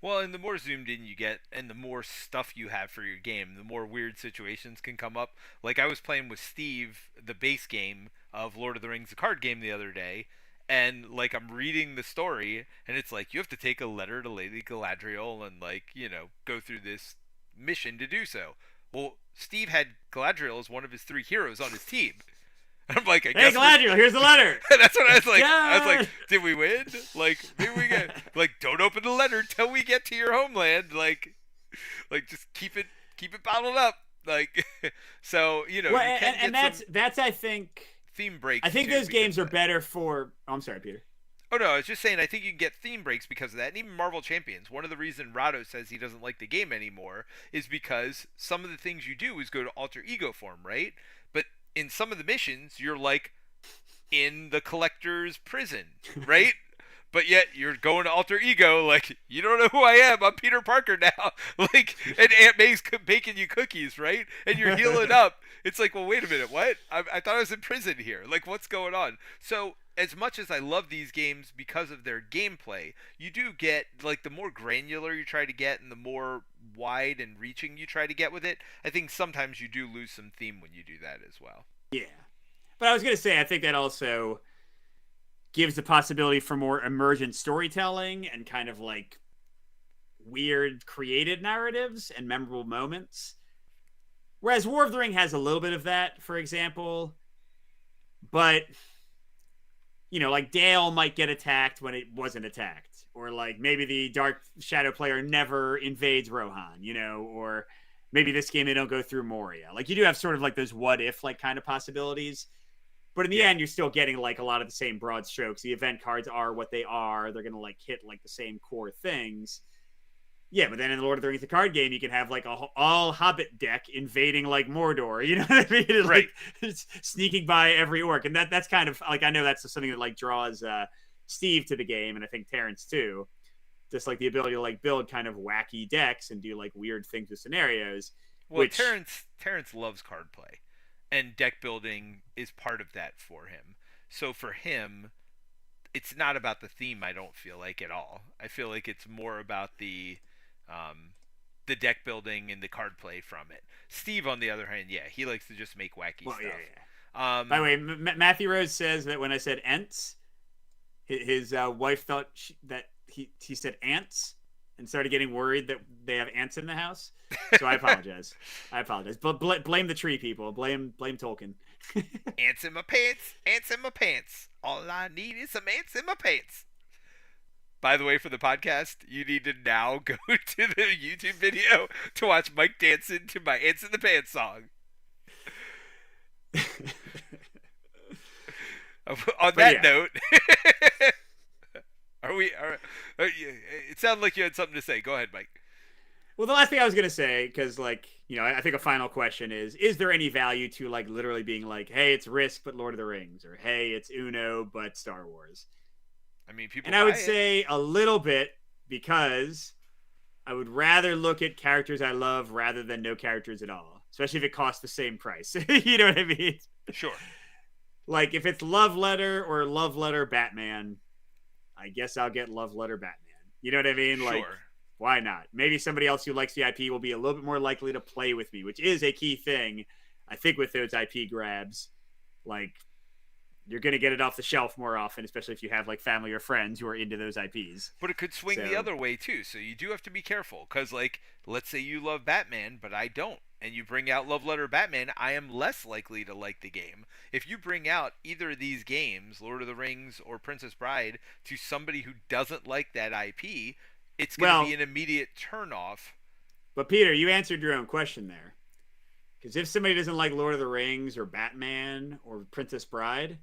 Well, and the more zoomed in you get, and the more stuff you have for your game, the more weird situations can come up. Like I was playing with Steve, the base game of Lord of the Rings, the card game, the other day, and like I'm reading the story, and it's like you have to take a letter to Lady Galadriel, and like go through this mission to do so. Well, Steve had Galadriel as one of his 3 heroes on his team. I'm like, I Hey, guess we're Galadriel, here's the letter. that's what I was like. I was God. like, did we win? Like, maybe we get like, don't open the letter till we get to your homeland. Like just keep it bottled up. Like, so Well, you can and get some that's I think theme breaks. I think too those because games of are that. better for. Oh, I'm sorry, Peter. Oh no, I was just saying. I think you can get theme breaks because of that, and even Marvel Champions. One of the reasons Rado says he doesn't like the game anymore is because some of the things you do is go to alter ego form, right? But in some of the missions, you're like in the collector's prison, right? But yet you're going to alter ego, like you don't know who I am. I'm Peter Parker now, like, and Aunt May's baking you cookies, right? And you're healing up, It's like, well, wait a minute, what? I thought I was in prison here. Like, what's going on? So, as much as I love these games because of their gameplay, you do get, like, the more granular you try to get and the more wide and reaching you try to get with it, I think sometimes you do lose some theme when you do that as well. Yeah. But I was going to say, I think that also gives the possibility for more emergent storytelling and kind of like weird created narratives and memorable moments. Whereas War of the Ring has a little bit of that, for example, but like Dale might get attacked when it wasn't attacked, or like maybe the Dark Shadow player never invades Rohan, or maybe this game they don't go through Moria. Like you do have sort of like those what if like kind of possibilities, but in the Yeah. end you're still getting like a lot of the same broad strokes. The event cards are what they are. They're gonna like hit like the same core things. Yeah, but then in the Lord of the Rings, the card game, you can have like a all Hobbit deck invading like Mordor. You know what I mean? And, Right. like sneaking by every orc, and that's kind of like I know that's something that like draws Steve to the game, and I think Terrence too. Just like the ability to like build kind of wacky decks and do like weird things with scenarios, Well, which Terrence loves card play, and deck building is part of that for him. So for him, it's not about the theme. I don't feel like at all. I feel like it's more about um, the deck building and the card play from it. Steve, on the other hand, yeah, he likes to just make wacky well, yeah, stuff. yeah. By the Um, way, Matthew Rose says that when I said Ents, his wife thought that he said ants and started getting worried that they have ants in the house. So I apologize. I apologize. But blame the tree people. Blame Tolkien. ants in my pants, ants in my pants. All I need is some ants in my pants. By the way, for the podcast, you need to now go to the YouTube video to watch Mike dancing to my Ants in the Pants song. On But that yeah. note, it sounded like you had something to say. Go ahead, Mike. Well, the last thing I was gonna say, because like I think a final question is there any value to like literally being like, hey, it's Risk but Lord of the Rings, or hey, it's Uno but Star Wars? I mean, people And I would buy it. say a little bit, because I would rather look at characters I love rather than no characters at all, especially if it costs the same price. You know what I mean? Sure. Like if it's Love Letter or Love Letter Batman, I guess I'll get Love Letter Batman. You know what I mean? Like, Sure. why not? Maybe somebody else who likes the IP will be a little bit more likely to play with me, which is a key thing, I think, with those IP grabs. Like, you're going to get it off the shelf more often, especially if you have like family or friends who are into those IPs. But it could swing the So, other way too. So you do have to be careful because, like, let's say you love Batman, but I don't, and you bring out Love Letter Batman, I am less likely to like the game. If you bring out either of these games, Lord of the Rings or Princess Bride, to somebody who doesn't like that IP, it's going to be well, an immediate turnoff. but Peter, you answered your own question there. Because if somebody doesn't like Lord of the Rings or Batman or Princess Bride,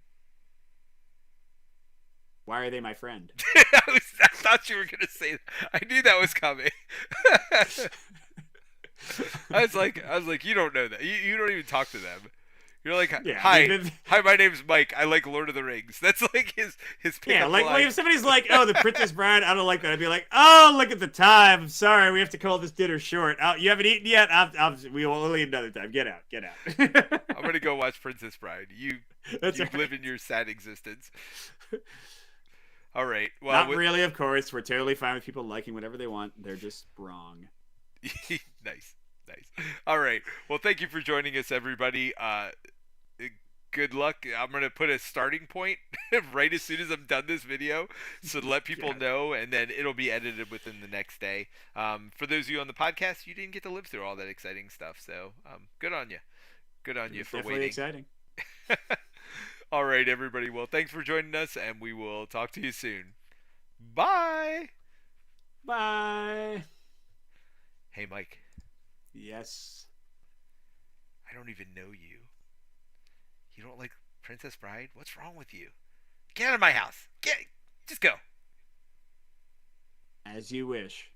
why are they my friend? I thought you were going to say that. I knew that was coming. I was like, you don't know that. You don't even talk to them. You're like, Yeah, hi, my name's Mike. I like Lord of the Rings. That's like his yeah, pickup like line. if somebody's like, "Oh, the Princess Bride," I don't like that. I'd be like, "Oh, look at the time. I'm sorry, we have to call this dinner short. You haven't eaten yet. We will eat another time. Get out, get out." I'm gonna go watch Princess Bride. That's You right. live in your sad existence. All right. Well, Not really, of course. We're totally fine with people liking whatever they want. They're just wrong. nice, nice. All right. Well, thank you for joining us, everybody. Good luck. I'm gonna put a starting point right as soon as I'm done this video, so to let people Yeah, know, and then it'll be edited within the next day. For those of you on the podcast, you didn't get to live through all that exciting stuff, so good on you. Good on it you was for definitely waiting. exciting. All right, everybody. Well, thanks for joining us, and we will talk to you soon. Bye. Bye. Hey, Mike. Yes. I don't even know you. You don't like Princess Bride? What's wrong with you? Get out of my house. Just go. As you wish.